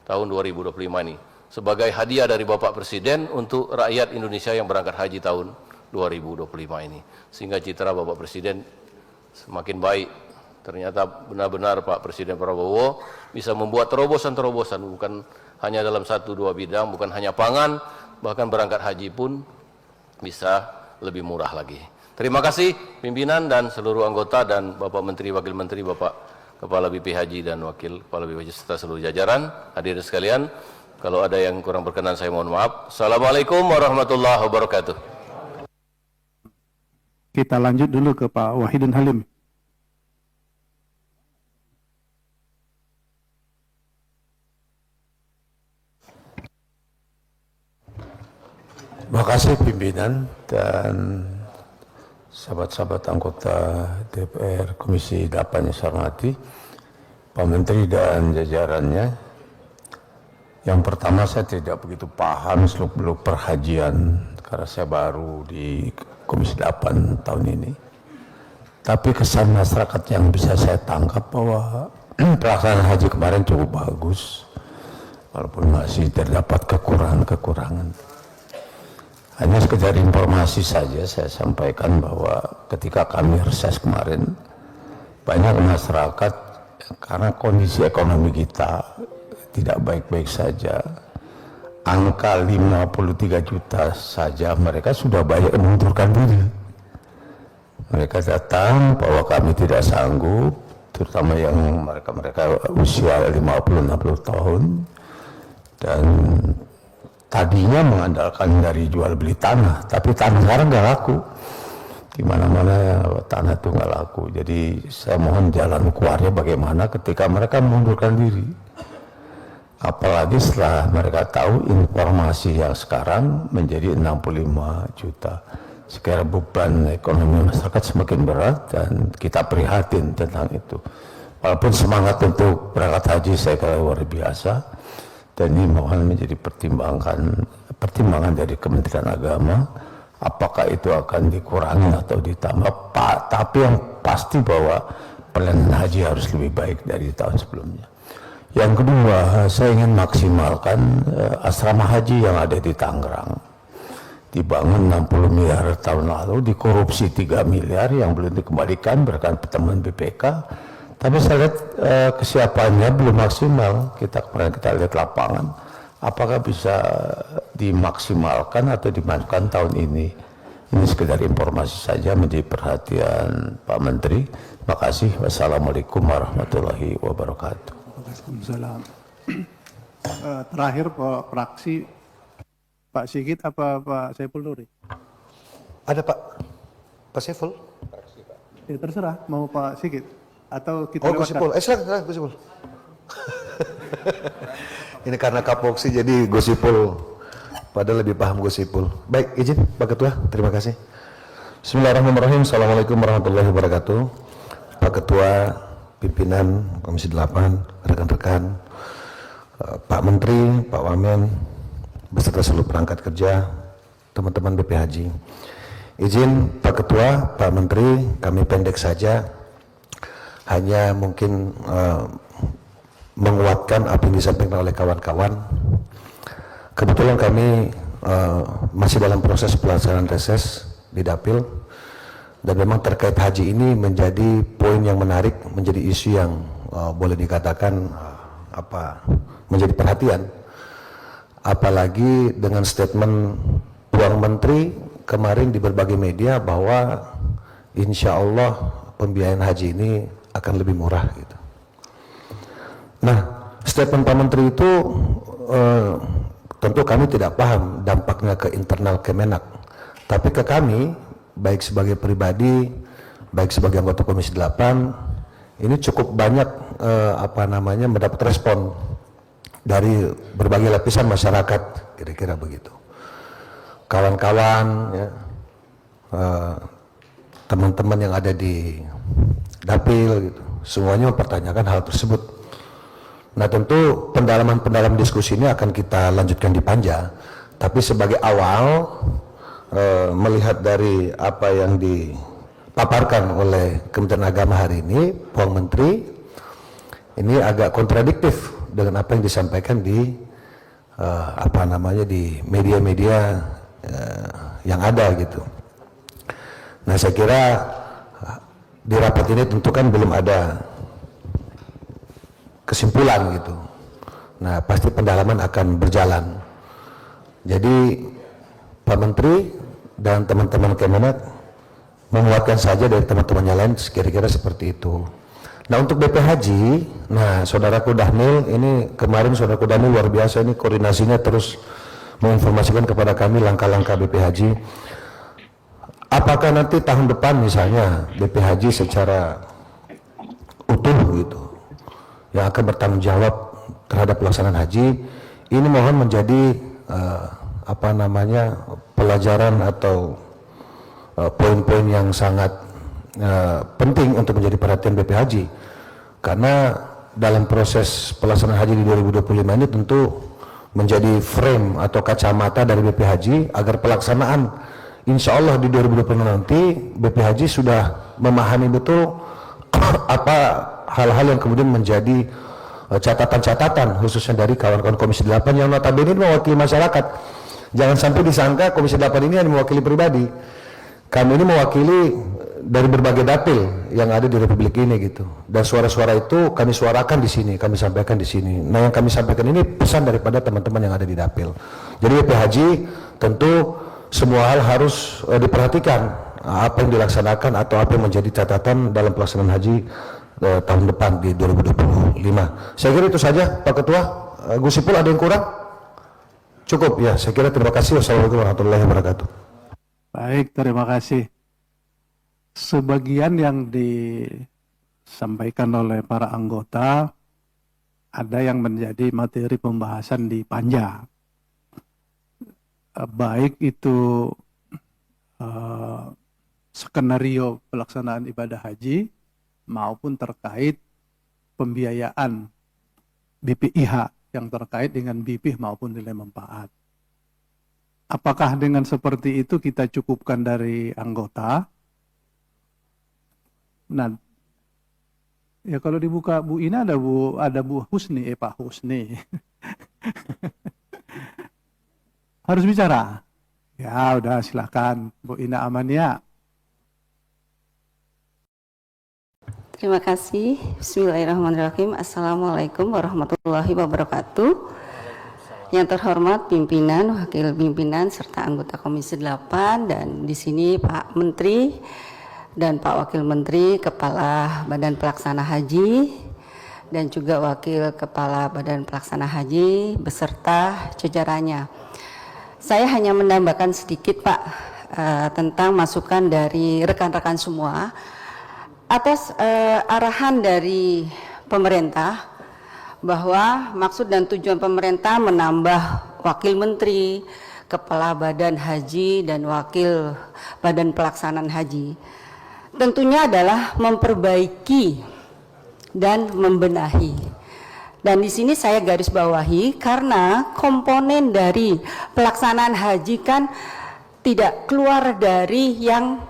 tahun 2025 ini sebagai hadiah dari Bapak Presiden untuk rakyat Indonesia yang berangkat haji tahun 2025 ini, sehingga citra Bapak Presiden semakin baik. Ternyata benar-benar Pak Presiden Prabowo bisa membuat terobosan-terobosan, bukan hanya dalam 1-2 bidang, bukan hanya pangan, bahkan berangkat haji pun bisa lebih murah lagi. Terima kasih pimpinan dan seluruh anggota dan Bapak Menteri, Wakil Menteri, Bapak Kepala BP Haji dan Wakil Kepala BP Haji serta seluruh jajaran. Hadirin sekalian, kalau ada yang kurang berkenan saya mohon maaf. Assalamualaikum warahmatullahi wabarakatuh. Kita lanjut dulu ke Pak Wahidin Halim. Terima kasih pimpinan dan sahabat-sahabat anggota DPR Komisi 8 yang saya hormati, Pak Menteri dan jajarannya. Yang pertama, saya tidak begitu paham seluk-beluk perhajian karena saya baru di Komisi 8 tahun ini. Tapi kesan masyarakat yang bisa saya tangkap bahwa pelaksanaan haji kemarin cukup bagus, walaupun masih terdapat kekurangan-kekurangan. Hanya sekedar informasi saja saya sampaikan bahwa ketika kami reses kemarin, banyak masyarakat karena kondisi ekonomi kita tidak baik-baik saja, angka 53 juta saja mereka sudah banyak mengundurkan diri. Mereka datang bahwa kami tidak sanggup, terutama yang mereka usia 50-60 tahun, dan tadinya mengandalkan dari jual beli tanah, tapi tanah sekarang nggak laku. Di mana-mana tanah itu nggak laku. Jadi saya mohon jalan keluarnya bagaimana ketika mereka mengundurkan diri. Apalagi setelah mereka tahu informasi yang sekarang menjadi 65 juta. Sekarang beban ekonomi masyarakat semakin berat dan kita prihatin tentang itu. Walaupun semangat untuk berangkat haji saya kira luar biasa. Dan ini mohon menjadi pertimbangan dari Kementerian Agama, apakah itu akan dikurangi atau ditambah, Pak. Tapi yang pasti bahwa pelayanan haji harus lebih baik dari tahun sebelumnya. Yang kedua, saya ingin maksimalkan asrama haji yang ada di Tangerang. Dibangun 60 miliar tahun lalu, dikorupsi 3 miliar yang belum dikembalikan berkat pertemuan BPK. Tapi saya lihat kesiapannya belum maksimal. Kemarin kita lihat lapangan, apakah bisa dimaksimalkan atau dimajukan tahun ini? Ini sekedar informasi saja menjadi perhatian Pak Menteri. Terima kasih. Wassalamualaikum warahmatullahi wabarakatuh. Waalaikumsalam. Terakhir Pak fraksi, Pak Sigit apa Pak Saiful Nuri? Ada Pak Saiful? Ya terserah, mau Pak Sigit atau kita Oh, lewatkan. Gus Ipul. Silakan Gus Ipul. Ini karena kapoksi jadi Gus Ipul. Padahal lebih paham Gus Ipul. Baik, izin Pak Ketua. Terima kasih. Bismillahirrahmanirrahim. Assalamualaikum warahmatullahi wabarakatuh. Pak Ketua, pimpinan Komisi 8, rekan-rekan, Pak Menteri, Pak Wamen, beserta seluruh perangkat kerja, teman-teman BP Haji. Izin Pak Ketua, Pak Menteri, kami pendek saja, hanya mungkin menguatkan apa yang disampaikan oleh kawan-kawan. Kebetulan kami masih dalam proses pelaksanaan reses di Dapil, dan memang terkait haji ini menjadi poin yang menarik, menjadi isu yang boleh dikatakan menjadi perhatian. Apalagi dengan statement Puan Menteri kemarin di berbagai media bahwa insya Allah pembiayaan haji ini akan lebih murah gitu. Nah, statement Pak Menteri itu tentu kami tidak paham dampaknya ke internal Kemenak, tapi ke kami baik sebagai pribadi, baik sebagai anggota Komisi 8, ini cukup banyak mendapat respon dari berbagai lapisan masyarakat, kira-kira begitu. Kawan-kawan, ya, teman-teman yang ada di Dapil, gitu, semuanya mempertanyakan hal tersebut. Nah, tentu pendalaman diskusi ini akan kita lanjutkan di Panja, tapi sebagai awal melihat dari apa yang dipaparkan oleh Kementerian Agama hari ini, Puan Menteri, ini agak kontradiktif dengan apa yang disampaikan di di media-media yang ada gitu. Nah, saya kira di rapat ini tentu kan belum ada kesimpulan gitu. Nah, pasti pendalaman akan berjalan. Jadi Pak Menteri dan teman-teman Kemenak menguatkan saja dari teman-temannya lain, kira-kira seperti itu. Nah, untuk BP Haji, nah saudaraku Dhanil, ini kemarin saudaraku Dhanil luar biasa, ini koordinasinya terus menginformasikan kepada kami langkah-langkah BP Haji. Apakah nanti tahun depan misalnya BP Haji secara utuh gitu yang akan bertanggung jawab terhadap pelaksanaan haji, ini mohon menjadi pelajaran atau poin-poin yang sangat penting untuk menjadi perhatian BP Haji, karena dalam proses pelaksanaan haji di 2025 ini tentu menjadi frame atau kacamata dari BP Haji agar pelaksanaan insya Allah di 2026 nanti BP Haji sudah memahami betul apa hal-hal yang kemudian menjadi catatan-catatan khususnya dari kawan-kawan Komisi 8 yang notabene mewakili masyarakat. Jangan sampai disangka Komisi 8 ini hanya mewakili pribadi. Kami ini mewakili dari berbagai dapil yang ada di Republik ini gitu. Dan suara-suara itu kami suarakan di sini, kami sampaikan di sini. Nah, yang kami sampaikan ini pesan daripada teman-teman yang ada di dapil. Jadi BP Haji tentu semua hal harus diperhatikan, apa yang dilaksanakan atau apa yang menjadi catatan dalam pelaksanaan haji tahun depan di 2025. Saya kira itu saja Pak Ketua. Gus Ipul, ada yang kurang? Cukup ya, saya kira terima kasih. Wassalamualaikum warahmatullahi wabarakatuh. Baik, terima kasih. Sebagian yang disampaikan oleh para anggota ada yang menjadi materi pembahasan di Panja. Baik itu skenario pelaksanaan ibadah haji maupun terkait pembiayaan BPIH yang terkait dengan BPIH maupun nilai manfaat. Apakah dengan seperti itu kita cukupkan dari anggota? Nah, ya kalau dibuka Bu Ina ada Bu Husni, Pak Husni. Harus bicara? Ya udah silakan Bu Ina Amania. Terima kasih. Bismillahirrahmanirrahim. Assalamualaikum warahmatullahi wabarakatuh. Yang terhormat pimpinan, wakil pimpinan, serta anggota Komisi 8, dan di sini Pak Menteri dan Pak Wakil Menteri, Kepala Badan Pelaksana Haji, dan juga Wakil Kepala Badan Pelaksana Haji beserta jajarannya. Saya hanya menambahkan sedikit Pak tentang masukan dari rekan-rekan semua. atas arahan dari pemerintah bahwa maksud dan tujuan pemerintah menambah wakil menteri, kepala badan haji, dan wakil badan pelaksanaan haji tentunya adalah memperbaiki dan membenahi. Dan di sini saya garis bawahi karena komponen dari pelaksanaan haji kan tidak keluar dari yang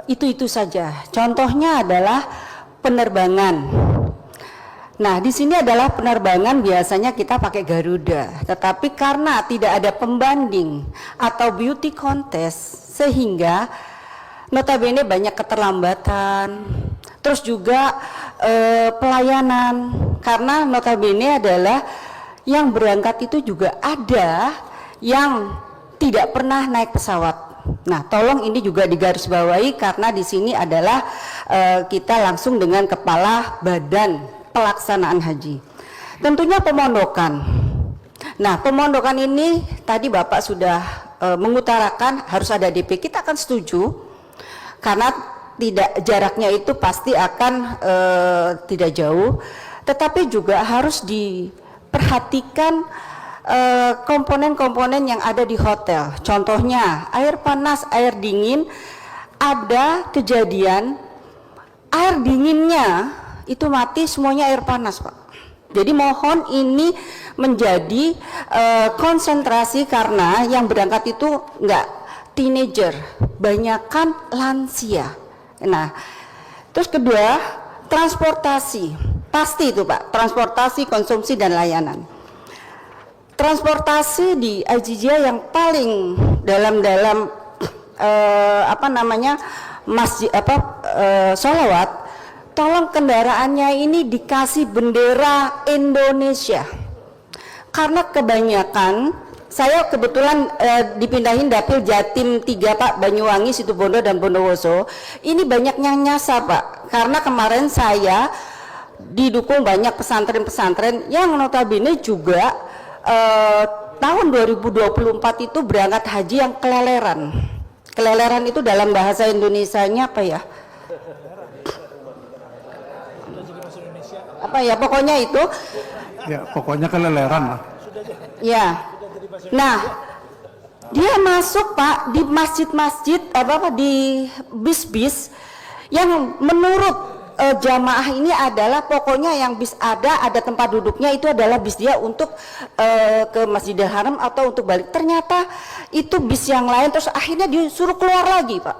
itu-itu saja. Contohnya adalah penerbangan. Nah, di sini adalah penerbangan biasanya kita pakai Garuda, tetapi karena tidak ada pembanding atau beauty contest sehingga notabene banyak keterlambatan. Terus juga pelayanan, karena notabene adalah yang berangkat itu juga ada yang tidak pernah naik pesawat. Nah, tolong ini juga digarisbawahi karena di sini adalah kita langsung dengan kepala badan pelaksanaan haji. Tentunya pemondokan. Nah, pemondokan ini tadi Bapak sudah mengutarakan harus ada DP. Kita akan setuju karena tidak jaraknya itu pasti akan tidak jauh, tetapi juga harus diperhatikan komponen-komponen yang ada di hotel. Contohnya air panas, air dingin. Ada kejadian air dinginnya itu mati, semuanya air panas, Pak. Jadi mohon ini menjadi konsentrasi karena yang berangkat itu enggak teenager, banyakan lansia. Nah, terus kedua, transportasi. Pasti itu, Pak, transportasi, konsumsi dan layanan. Transportasi di IJJ yang paling dalam masjid sholawat, tolong kendaraannya ini dikasih bendera Indonesia. Karena kebanyakan, saya kebetulan dipindahin dapil Jatim 3, Pak, Banyuwangi, Situbondo dan Bondowoso. Ini banyak yang nyasar, Pak. Karena kemarin saya didukung banyak pesantren-pesantren yang notabene juga tahun 2024 itu berangkat haji yang keleleran. Keleleran itu dalam bahasa Indonesianya apa ya? Apa ya, pokoknya itu Ya, pokoknya keleleran lah. ya. Nah, dia masuk, Pak, di masjid-masjid di bis-bis yang menurut jamaah ini adalah pokoknya yang bis ada tempat duduknya itu adalah bis dia untuk ke Masjidil Haram atau untuk balik. Ternyata itu bis yang lain, terus akhirnya disuruh keluar lagi, Pak,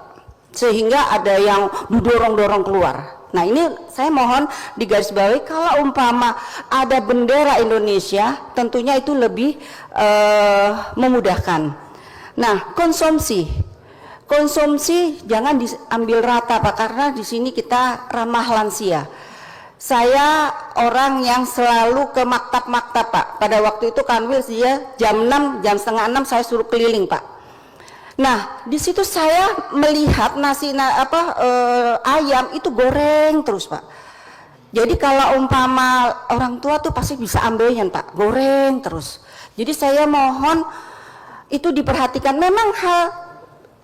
sehingga ada yang didorong-dorong keluar. Nah, ini saya mohon digarisbawahi, kalau umpama ada bendera Indonesia tentunya itu lebih memudahkan. Nah, konsumsi jangan diambil rata, Pak, karena di sini kita ramah lansia. Saya orang yang selalu ke maktab-maktab, Pak. Pada waktu itu Kanwil dia jam 6, jam setengah 6 saya suruh keliling, Pak. Nah, di situ saya melihat ayam itu goreng terus, Pak. Jadi kalau umpama orang tua tuh pasti bisa ambilnya, Pak, goreng terus. Jadi saya mohon itu diperhatikan. Memang hal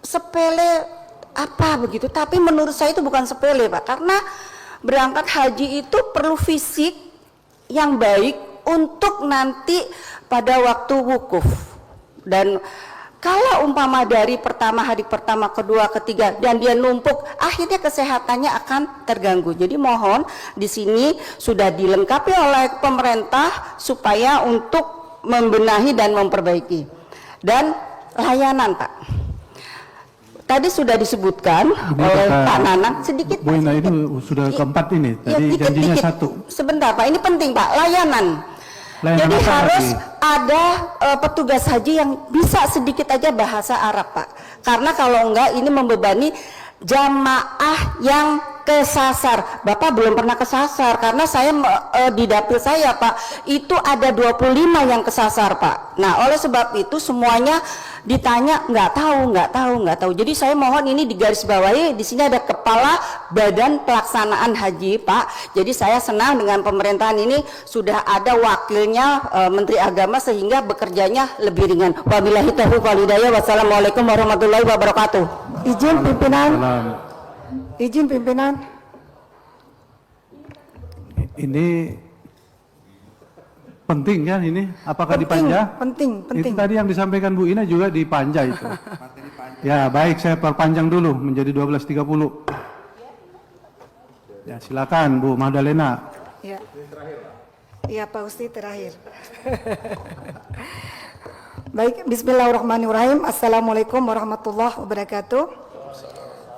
sepele apa begitu, tapi menurut saya itu bukan sepele, Pak, karena berangkat haji itu perlu fisik yang baik untuk nanti pada waktu wukuf. Dan kalau umpama dari hari pertama, kedua, ketiga dan dia numpuk, akhirnya kesehatannya akan terganggu. Jadi mohon di sini sudah dilengkapi oleh pemerintah supaya untuk membenahi dan memperbaiki. Dan layanan, Pak, tadi sudah disebutkan oleh Pak Nanang sedikit. Bu Ina, ini sudah keempat ini. Tadi janjinya satu. Sebentar, Pak, ini penting, Pak, layanan. Jadi harus ada petugas haji yang bisa sedikit aja bahasa Arab, Pak. Karena kalau enggak ini membebani jamaah yang kesasar. Bapak belum pernah kesasar karena saya di dapil saya, Pak, itu ada 25 yang kesasar, Pak. Nah, oleh sebab itu semuanya ditanya nggak tahu. Jadi saya mohon ini digarisbawahi. Di sini ada kepala badan pelaksanaan haji, Pak. Jadi saya senang dengan pemerintahan ini sudah ada wakilnya Menteri Agama sehingga bekerjanya lebih ringan. Wabillahi taufiq wal hidayah. Wassalamualaikum warahmatullahi wabarakatuh. Izin pimpinan. Izin pimpinan. Ini penting kan ini? Apakah dipanja? Penting. Itu tadi yang disampaikan Bu Ina juga dipanja itu. Ya baik, saya perpanjang dulu menjadi 12.30. Ya silakan Bu Madalena. Ya. Iya Pak Usti terakhir. Baik, bismillahirrahmanirrahim. Assalamualaikum warahmatullahi wabarakatuh.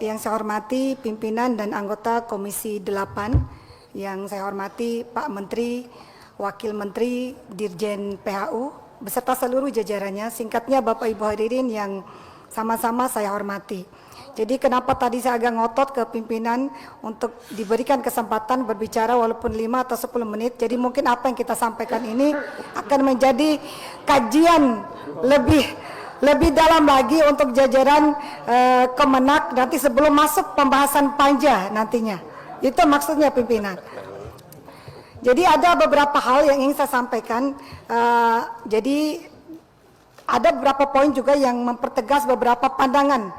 Yang saya hormati pimpinan dan anggota Komisi 8, yang saya hormati Pak Menteri, Wakil Menteri, Dirjen PHU, beserta seluruh jajarannya, singkatnya Bapak Ibu hadirin yang sama-sama saya hormati. Jadi kenapa tadi saya agak ngotot ke pimpinan untuk diberikan kesempatan berbicara walaupun 5 atau 10 menit. Jadi mungkin apa yang kita sampaikan ini akan menjadi kajian lebih dalam lagi untuk jajaran Kemenak nanti sebelum masuk pembahasan panja nantinya. Itu maksudnya pimpinan. Jadi ada beberapa hal yang ingin saya sampaikan. Jadi ada beberapa poin juga yang mempertegas beberapa pandangan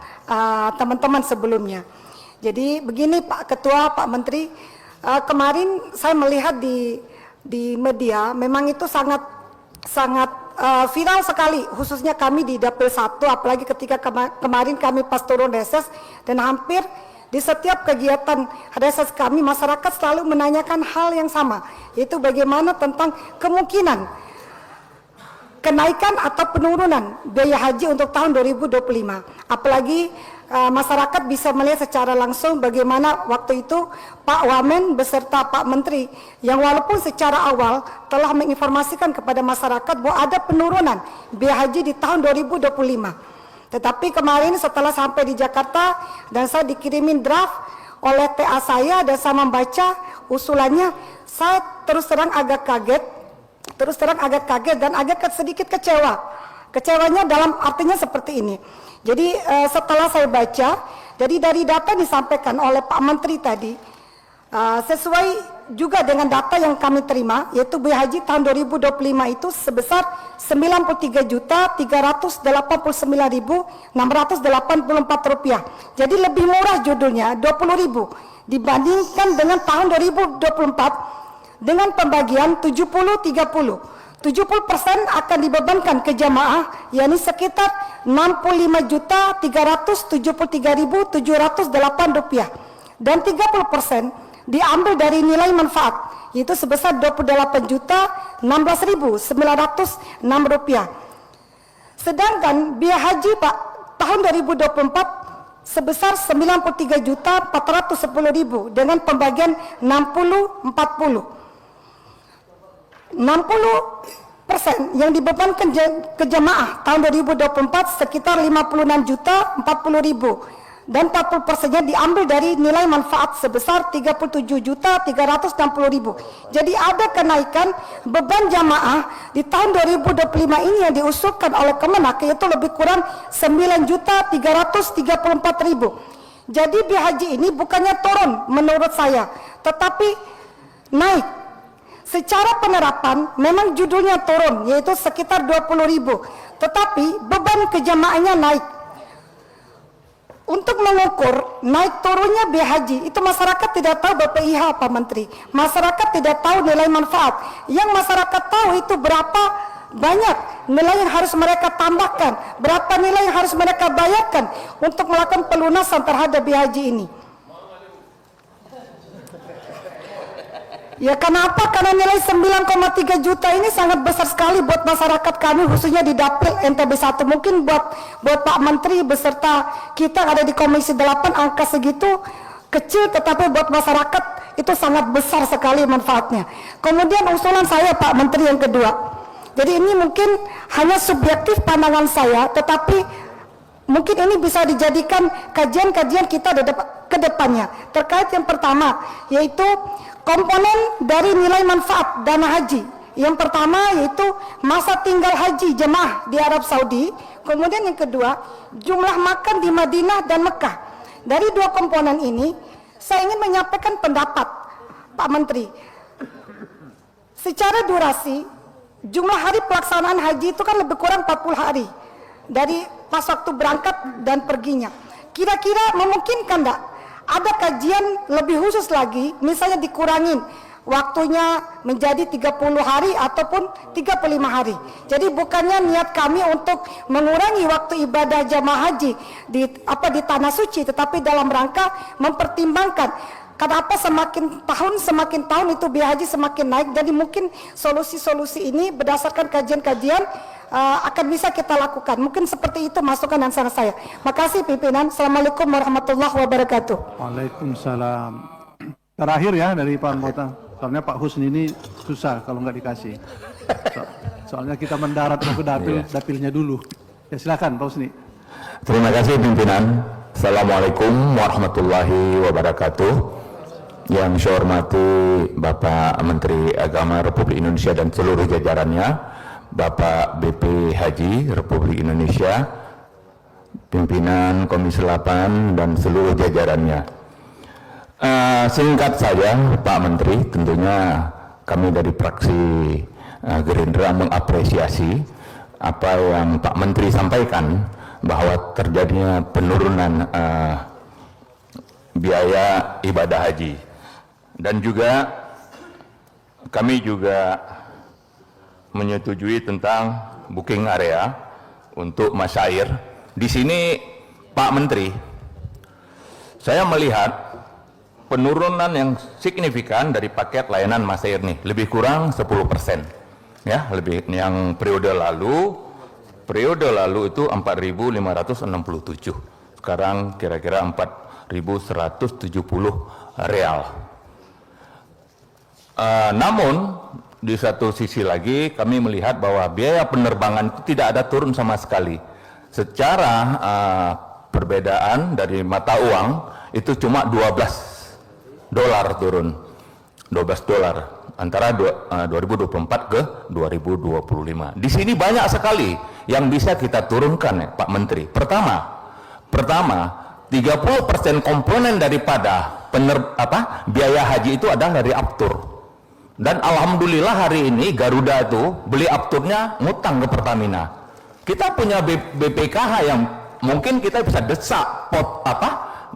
teman-teman sebelumnya. Jadi begini Pak Ketua, Pak Menteri, kemarin saya melihat di media memang itu sangat viral sekali, khususnya kami di Dapil 1, apalagi ketika kemarin kami pas turun reses dan hampir di setiap kegiatan reses kami masyarakat selalu menanyakan hal yang sama, yaitu bagaimana tentang kemungkinan kenaikan atau penurunan biaya haji untuk tahun 2025. Apalagi masyarakat bisa melihat secara langsung bagaimana waktu itu Pak Wamen beserta Pak Menteri yang walaupun secara awal telah menginformasikan kepada masyarakat bahwa ada penurunan biaya haji di tahun 2025. Tetapi kemarin setelah sampai di Jakarta dan saya dikirimin draft oleh TA saya dan saya membaca usulannya, saya terus terang agak kaget dan agak sedikit kecewa. Kecewanya dalam artinya seperti ini. Jadi setelah saya baca, jadi dari data disampaikan oleh Pak Menteri tadi, sesuai juga dengan data yang kami terima, yaitu biaya haji tahun 2025 itu sebesar 93.389.684 rupiah. Jadi lebih murah judulnya 20.000 dibandingkan dengan tahun 2024 dengan pembagian 70-30. 70% akan dibebankan ke jamaah, yakni sekitar 65.373.708 rupiah, dan 30% diambil dari nilai manfaat, yaitu sebesar 28.016.906 rupiah. Sedangkan biaya haji Pak tahun 2024 sebesar 93.410.000 dengan pembagian 60-40. 60% yang dibebankan ke jamaah tahun 2024 sekitar 56.040.000 dan 40%-nya diambil dari nilai manfaat sebesar 37.360.000. Jadi ada kenaikan beban jamaah di tahun 2025 ini yang diusulkan oleh Kemenak, yaitu lebih kurang 9.334.000. Jadi biaya haji ini bukannya turun menurut saya, tetapi naik. Secara penerapan memang judulnya turun, yaitu sekitar 20.000, tetapi beban kejamaahnya naik. Untuk mengukur naik turunnya biaya haji, itu masyarakat tidak tahu BPIH Pak Menteri. Masyarakat tidak tahu nilai manfaat. Yang masyarakat tahu itu berapa banyak nilai yang harus mereka tambahkan, berapa nilai yang harus mereka bayarkan untuk melakukan pelunasan terhadap biaya haji ini. Ya kenapa? Karena nilai 9,3 juta ini sangat besar sekali buat masyarakat kami, khususnya di Dapil NTB 1. Mungkin buat Pak Menteri beserta kita ada di Komisi 8 angka segitu kecil, tetapi buat masyarakat itu sangat besar sekali manfaatnya. Kemudian usulan saya Pak Menteri yang kedua. Jadi ini mungkin hanya subjektif pandangan saya, tetapi mungkin ini bisa dijadikan kajian-kajian kita ke depannya. Terkait yang pertama, yaitu komponen dari nilai manfaat dana haji. Yang pertama yaitu masa tinggal haji jemaah di Arab Saudi. Kemudian yang kedua, jumlah makan di Madinah dan Mekah. Dari dua komponen ini, saya ingin menyampaikan pendapat Pak Menteri. Secara durasi, jumlah hari pelaksanaan haji itu kan lebih kurang 40 hari. Dari pas waktu berangkat dan perginya. Kira-kira memungkinkan enggak ada kajian lebih khusus lagi, misalnya dikurangin waktunya menjadi 30 hari ataupun 35 hari. Jadi bukannya niat kami untuk mengurangi waktu ibadah jamaah haji di tanah suci, tetapi dalam rangka mempertimbangkan kenapa semakin tahun itu biaya haji semakin naik. Jadi mungkin solusi-solusi ini berdasarkan kajian-kajian akan bisa kita lakukan. Mungkin seperti itu masukan dan saran saya. Makasih pimpinan. Assalamualaikum warahmatullahi wabarakatuh. Waalaikumsalam. Terakhir ya dari Pak anggota. Soalnya Pak Husni ini susah kalau nggak dikasih. Soalnya kita mendarat ke dapilnya dulu. Ya silakan Pak Husni. Terima kasih pimpinan. Assalamualaikum warahmatullahi wabarakatuh. Yang saya hormati Bapak Menteri Agama Republik Indonesia dan seluruh jajarannya, Bapak BP Haji Republik Indonesia, pimpinan Komisi 8 dan seluruh jajarannya. Singkat saja Pak Menteri, tentunya kami dari fraksi Gerindra mengapresiasi apa yang Pak Menteri sampaikan bahwa terjadinya penurunan biaya ibadah haji, dan juga kami juga menyetujui tentang booking area untuk masyair. Di sini Pak Menteri, saya melihat penurunan yang signifikan dari paket layanan masyair nih, lebih kurang 10%. Ya, lebih yang periode lalu itu 4.567. Sekarang kira-kira 4.170 real. Namun di satu sisi lagi kami melihat bahwa biaya penerbangan itu tidak ada turun sama sekali. Secara perbedaan dari mata uang itu cuma $12 turun, $12 antara 2024 ke 2025. Di sini banyak sekali yang bisa kita turunkan ya Pak Menteri. Pertama 30% komponen daripada biaya haji itu adalah dari aftur. Dan alhamdulillah hari ini Garuda itu beli afturnya ngutang ke Pertamina. Kita punya BPKH yang mungkin kita bisa desak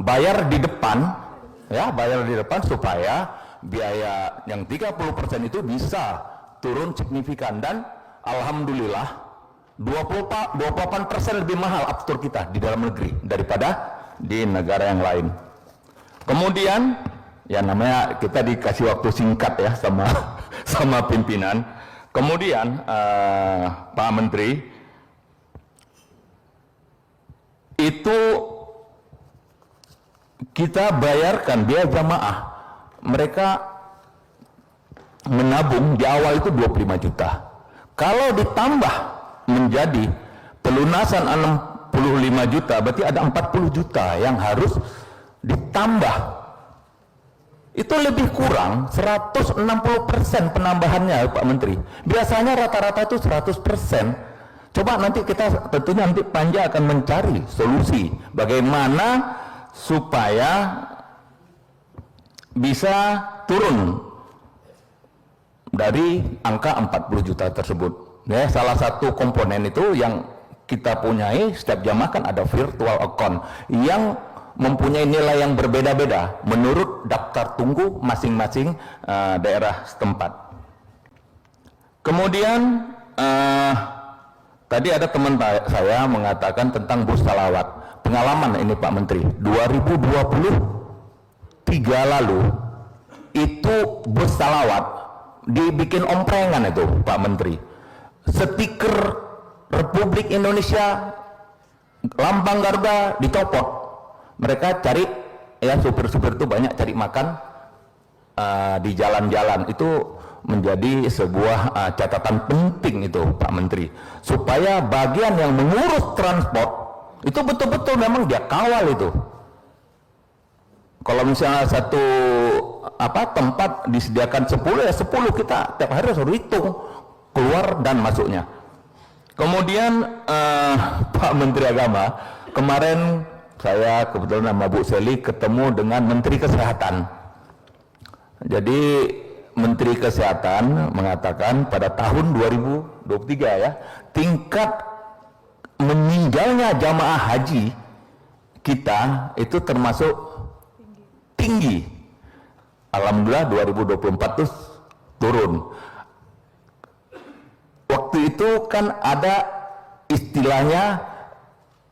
bayar di depan. Ya, bayar di depan supaya biaya yang 30% itu bisa turun signifikan, dan alhamdulillah 28% lebih mahal aftur kita di dalam negeri daripada di negara yang lain. Kemudian ya namanya kita dikasih waktu singkat ya sama pimpinan. Kemudian Pak Menteri, itu kita bayarkan biaya jamaah, mereka menabung di awal itu 25 juta. Kalau ditambah menjadi pelunasan 65 juta, berarti ada 40 juta yang harus ditambah. Itu lebih kurang 160% penambahannya Pak Menteri. Biasanya rata-rata itu 100%. Coba nanti kita, tentunya nanti Panja akan mencari solusi bagaimana supaya bisa turun dari angka 40 juta tersebut. Ya, salah satu komponen itu yang kita punyai, setiap jamaah kan ada virtual account yang mempunyai nilai yang berbeda-beda menurut daftar tunggu masing-masing daerah setempat. Kemudian tadi ada teman saya mengatakan tentang bus salawat. Pengalaman ini Pak Menteri, 2023 lalu itu bus salawat dibikin omprengan itu Pak Menteri. Stiker Republik Indonesia, lambang Garuda dicopot. Mereka cari, ya supir-supir itu banyak cari makan di jalan-jalan. Itu menjadi sebuah catatan penting itu Pak Menteri, supaya bagian yang mengurus transport itu betul-betul memang dia kawal itu. Kalau misalnya satu tempat disediakan 10, ya 10 kita tiap hari harus hitung keluar dan masuknya. Kemudian Pak Menteri Agama, kemarin saya kebetulan sama Bu Seli ketemu dengan Menteri Kesehatan. Jadi Menteri Kesehatan mengatakan pada tahun 2023 ya, tingkat meninggalnya jamaah haji kita itu termasuk tinggi. Alhamdulillah 2024 tuh turun. Waktu itu kan ada istilahnya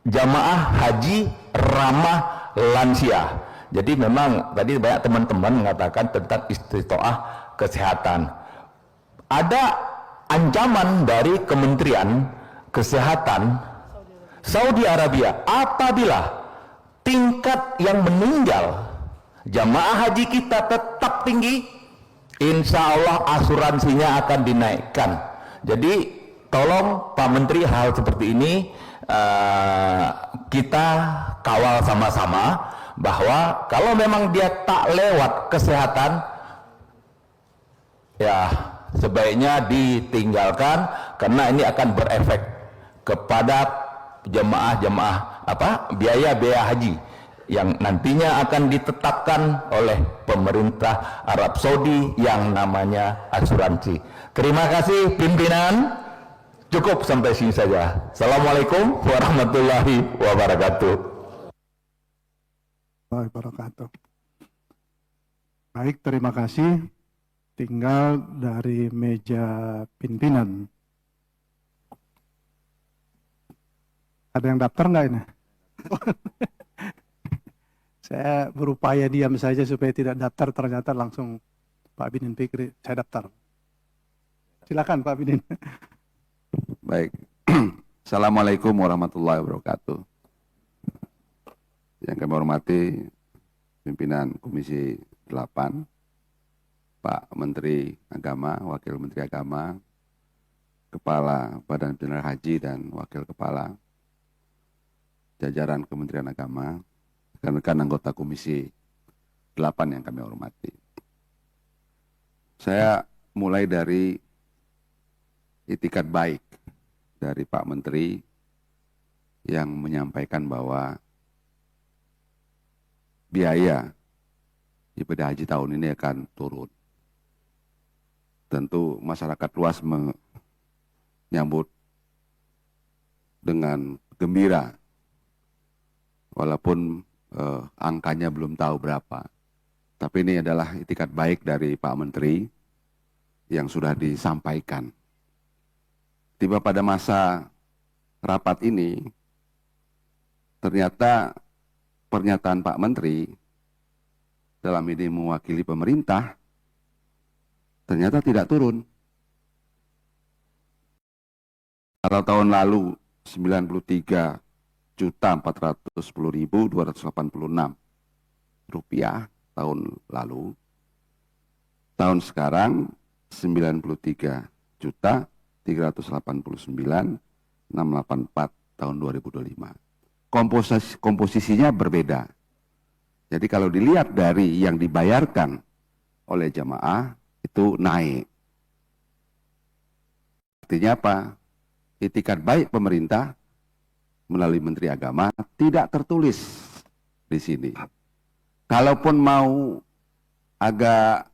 jamaah haji ramah lansia. Jadi memang tadi banyak teman-teman mengatakan tentang istitoah kesehatan. Ada ancaman dari Kementerian Kesehatan Saudi Arabia apabila tingkat yang meninggal jamaah haji kita tetap tinggi, insya Allah asuransinya akan dinaikkan. Jadi tolong Pak Menteri hal seperti ini kita kawal sama-sama, bahwa kalau memang dia tak lewat kesehatan, ya sebaiknya ditinggalkan, karena ini akan berefek kepada jemaah-jemaah biaya-biaya haji yang nantinya akan ditetapkan oleh pemerintah Arab Saudi yang namanya asuransi. Terima kasih pimpinan, cukup sampai sini saja. Assalamualaikum warahmatullahi wabarakatuh. Wabarakatuh. Baik, terima kasih. Tinggal dari meja pimpinan. Ada yang daftar nggak ini? Saya berupaya diam saja supaya tidak daftar, ternyata langsung Pak Bidin Fikri, saya daftar. Silakan Pak Bidin. Baik. Assalamualaikum warahmatullahi wabarakatuh. Yang kami hormati pimpinan Komisi 8, Pak Menteri Agama, Wakil Menteri Agama, Kepala Badan Penyelenggara Haji dan Wakil Kepala, jajaran Kementerian Agama, rekan-rekan anggota Komisi 8 yang kami hormati. Saya mulai dari itikat baik dari Pak Menteri yang menyampaikan bahwa biaya ibadah haji tahun ini akan turun. Tentu masyarakat luas menyambut dengan gembira, walaupun angkanya belum tahu berapa. Tapi ini adalah itikat baik dari Pak Menteri yang sudah disampaikan. Tiba pada masa rapat ini, ternyata pernyataan Pak Menteri dalam ini mewakili pemerintah ternyata tidak turun. Kalau tahun lalu 93.410.286 rupiah tahun lalu, tahun sekarang 93.389.684 tahun 2025. Komposisinya berbeda. Jadi kalau dilihat dari yang dibayarkan oleh jamaah itu naik. Artinya apa? Itikat baik pemerintah melalui Menteri Agama tidak tertulis di sini. Kalaupun mau agak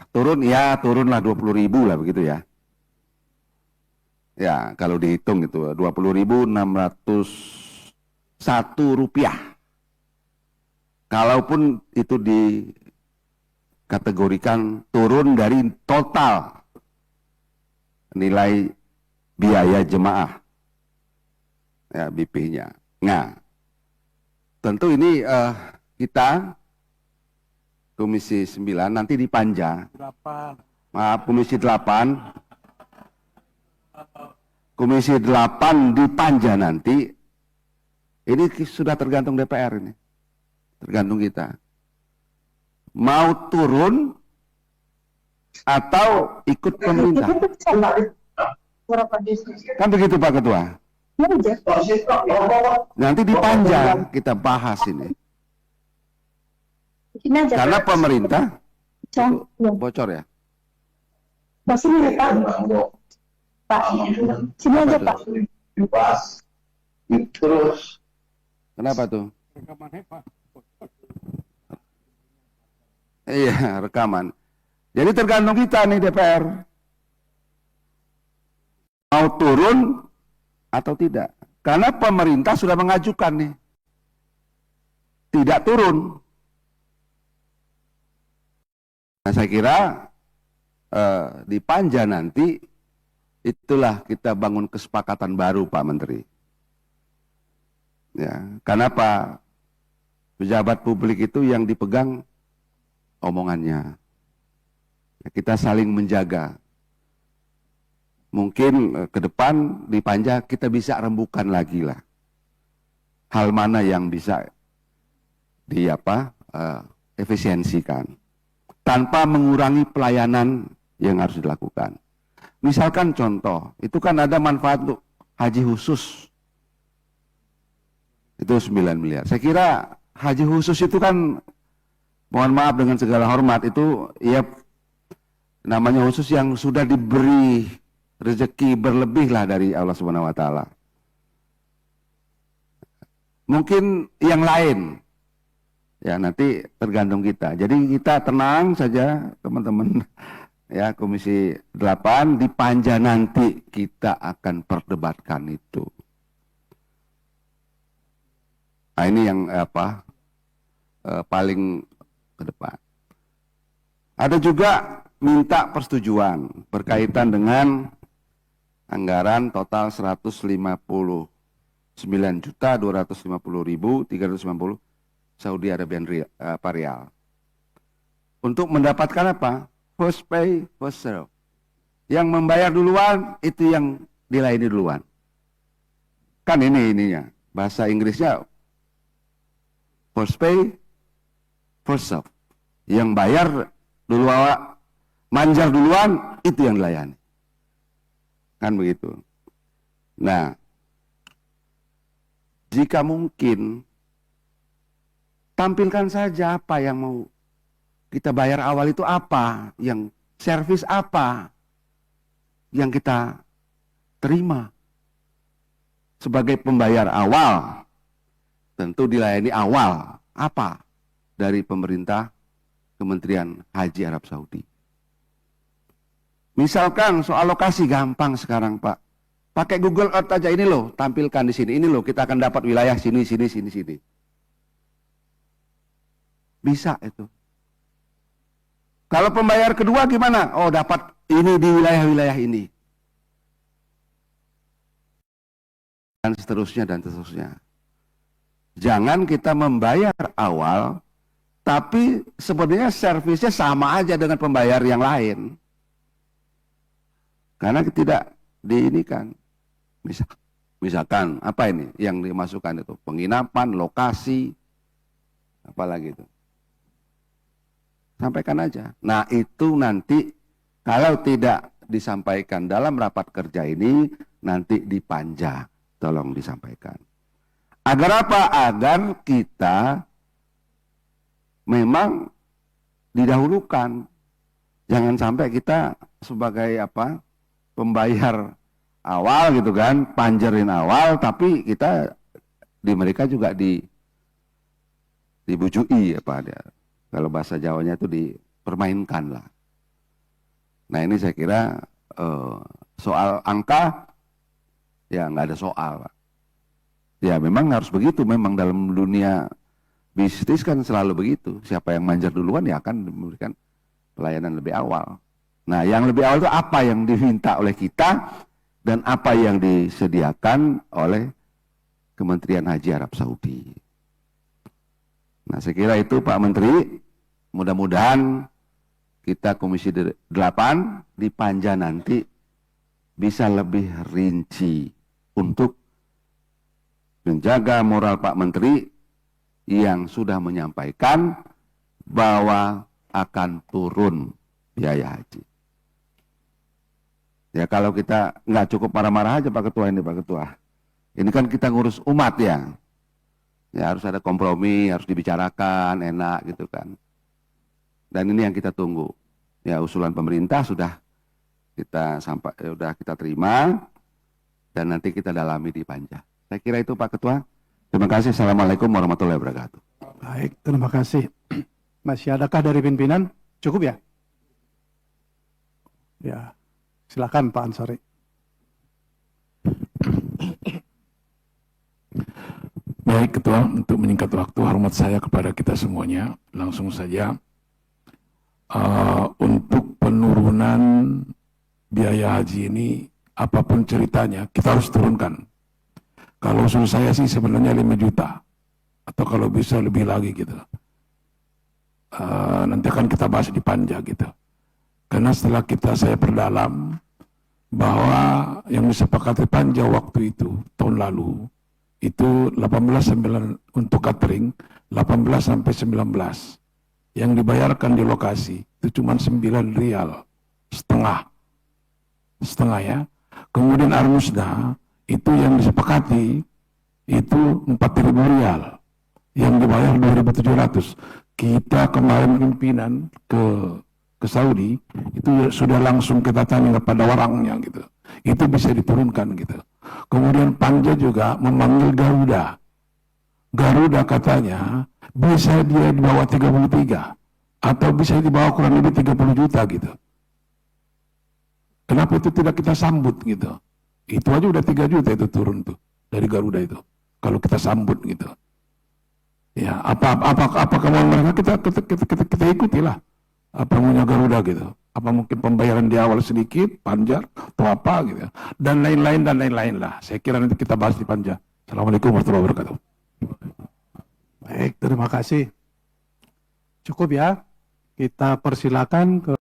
turun, ya turunlah 20.000 lah begitu ya. Ya, kalau dihitung itu 20.601 rupiah. Kalaupun itu dikategorikan turun dari total nilai biaya jemaah, ya BP-nya. Nah, tentu ini kita Komisi 9 nanti di Panja. Komisi 8. Komisi 8 di Panja nanti, ini sudah tergantung DPR ini. Tergantung kita. Mau turun atau ikut pemerintah. Kan begitu Pak Ketua. Nanti di Panja kita bahas ini. Karena pemerintah bocor ya. Pak, sini aja Pak. Terus. Kenapa tuh? Iya, rekaman. Jadi tergantung kita nih DPR. Mau turun atau tidak. Karena pemerintah sudah mengajukan nih. Tidak turun. Nah, saya kira di Panja nanti itulah kita bangun kesepakatan baru, Pak Menteri. Ya, karena apa? Pejabat publik itu yang dipegang omongannya. Ya, kita saling menjaga. Mungkin ke depan di Panja kita bisa rembukan lagi lah. Hal mana yang bisa efisiensikan tanpa mengurangi pelayanan yang harus dilakukan. Misalkan contoh, itu kan ada manfaat untuk haji khusus. Itu 9 miliar. Saya kira haji khusus itu kan, mohon maaf dengan segala hormat, itu ya namanya khusus yang sudah diberi rezeki berlebih lah dari Allah Subhanahu wa taala. Mungkin yang lain ya nanti tergantung kita. Jadi kita tenang saja teman-teman ya, Komisi 8 di Panja nanti kita akan perdebatkan itu. Nah, ini yang paling ke depan. Ada juga minta persetujuan berkaitan dengan anggaran total 159.250.390 Saudi Arabian Rial. Untuk mendapatkan apa? First pay, first serve. Yang membayar duluan itu yang dilayani duluan. Kan ininya. Bahasa Inggrisnya first pay, first serve. Yang bayar duluan, manjar duluan, itu yang dilayani. Kan begitu. Nah, jika mungkin tampilkan saja apa yang mau kita bayar awal itu, apa yang servis, apa yang kita terima sebagai pembayar awal. Tentu dilayani awal apa dari pemerintah Kementerian Haji Arab Saudi. Misalkan soal lokasi gampang sekarang, Pak. Pakai Google Earth aja, ini loh, tampilkan di sini. Ini loh, kita akan dapat wilayah sini. Bisa itu. Kalau pembayar kedua gimana? Oh, dapat ini di wilayah-wilayah ini. Dan seterusnya. Jangan kita membayar awal, tapi sebenarnya servisnya sama aja dengan pembayar yang lain. Karena tidak diinikan. Misalkan apa ini yang dimasukkan itu? Penginapan, lokasi, apalagi itu. Sampaikan aja. Nah, itu nanti kalau tidak disampaikan dalam rapat kerja ini, nanti di Panja tolong disampaikan. Agar apa? Agar kita memang didahulukan. Jangan sampai kita sebagai pembayar awal gitu kan, panjerin awal, tapi kita di mereka juga dibujui kalau bahasa Jawanya itu dipermainkan lah. Nah, ini saya kira soal angka ya nggak ada soal, Pak. Ya memang harus begitu, memang dalam dunia bisnis kan selalu begitu. Siapa yang manjar duluan ya akan memberikan pelayanan lebih awal. Nah, yang lebih awal itu apa yang diminta oleh kita dan apa yang disediakan oleh Kementerian Haji Arab Saudi. Nah, saya kira itu Pak Menteri, mudah-mudahan kita Komisi 8 di Panja nanti bisa lebih rinci untuk menjaga moral Pak Menteri yang sudah menyampaikan bahwa akan turun biaya haji. Ya kalau kita nggak cukup marah-marah aja Pak Ketua ini, Pak Ketua. Ini kan kita ngurus umat ya. Ya harus ada kompromi, harus dibicarakan, enak gitu kan. Dan ini yang kita tunggu. Ya usulan pemerintah sudah kita terima dan nanti kita dalami di Panja. Saya kira itu Pak Ketua. Terima kasih. Assalamualaikum warahmatullahi wabarakatuh. Baik, terima kasih. Masih adakah dari pimpinan? Cukup ya? Ya, silakan Pak Ansori. Baik Ketua, untuk menyingkat waktu, hormat saya kepada kita semuanya, langsung saja untuk penurunan biaya haji ini, apapun ceritanya, kita harus turunkan. Kalau usul saya sih sebenarnya 5 juta, atau kalau bisa lebih lagi gitu. Nanti akan kita bahas di panja gitu. Karena setelah saya perdalam, bahwa yang disepakati panja waktu itu, tahun lalu, itu 18 untuk catering, 18 sampai 19. Yang dibayarkan di lokasi itu cuma 9 rial setengah ya. Kemudian Armusda itu yang disepakati itu 4.000 rial, yang dibayar 2.700. Kita kemarin pimpinan ke Saudi itu sudah langsung kita tanya kepada orangnya gitu, itu bisa diturunkan gitu. Kemudian panja juga memanggil Garuda katanya bisa dia di bawah 33 atau bisa di bawah kurang lebih 30 juta gitu. Kenapa itu tidak kita sambut gitu? Itu aja udah 3 juta itu turun tuh dari Garuda itu. Kalau kita sambut gitu. Ya, apa kemauan mereka kita ikutilah. Apa maunya Garuda gitu. Apa mungkin pembayaran di awal sedikit, panjar atau apa gitu. Dan lain-lain lah. Saya kira nanti kita bahas di panja. Assalamualaikum warahmatullahi wabarakatuh. Baik, terima kasih. Cukup ya. Kita persilakan ke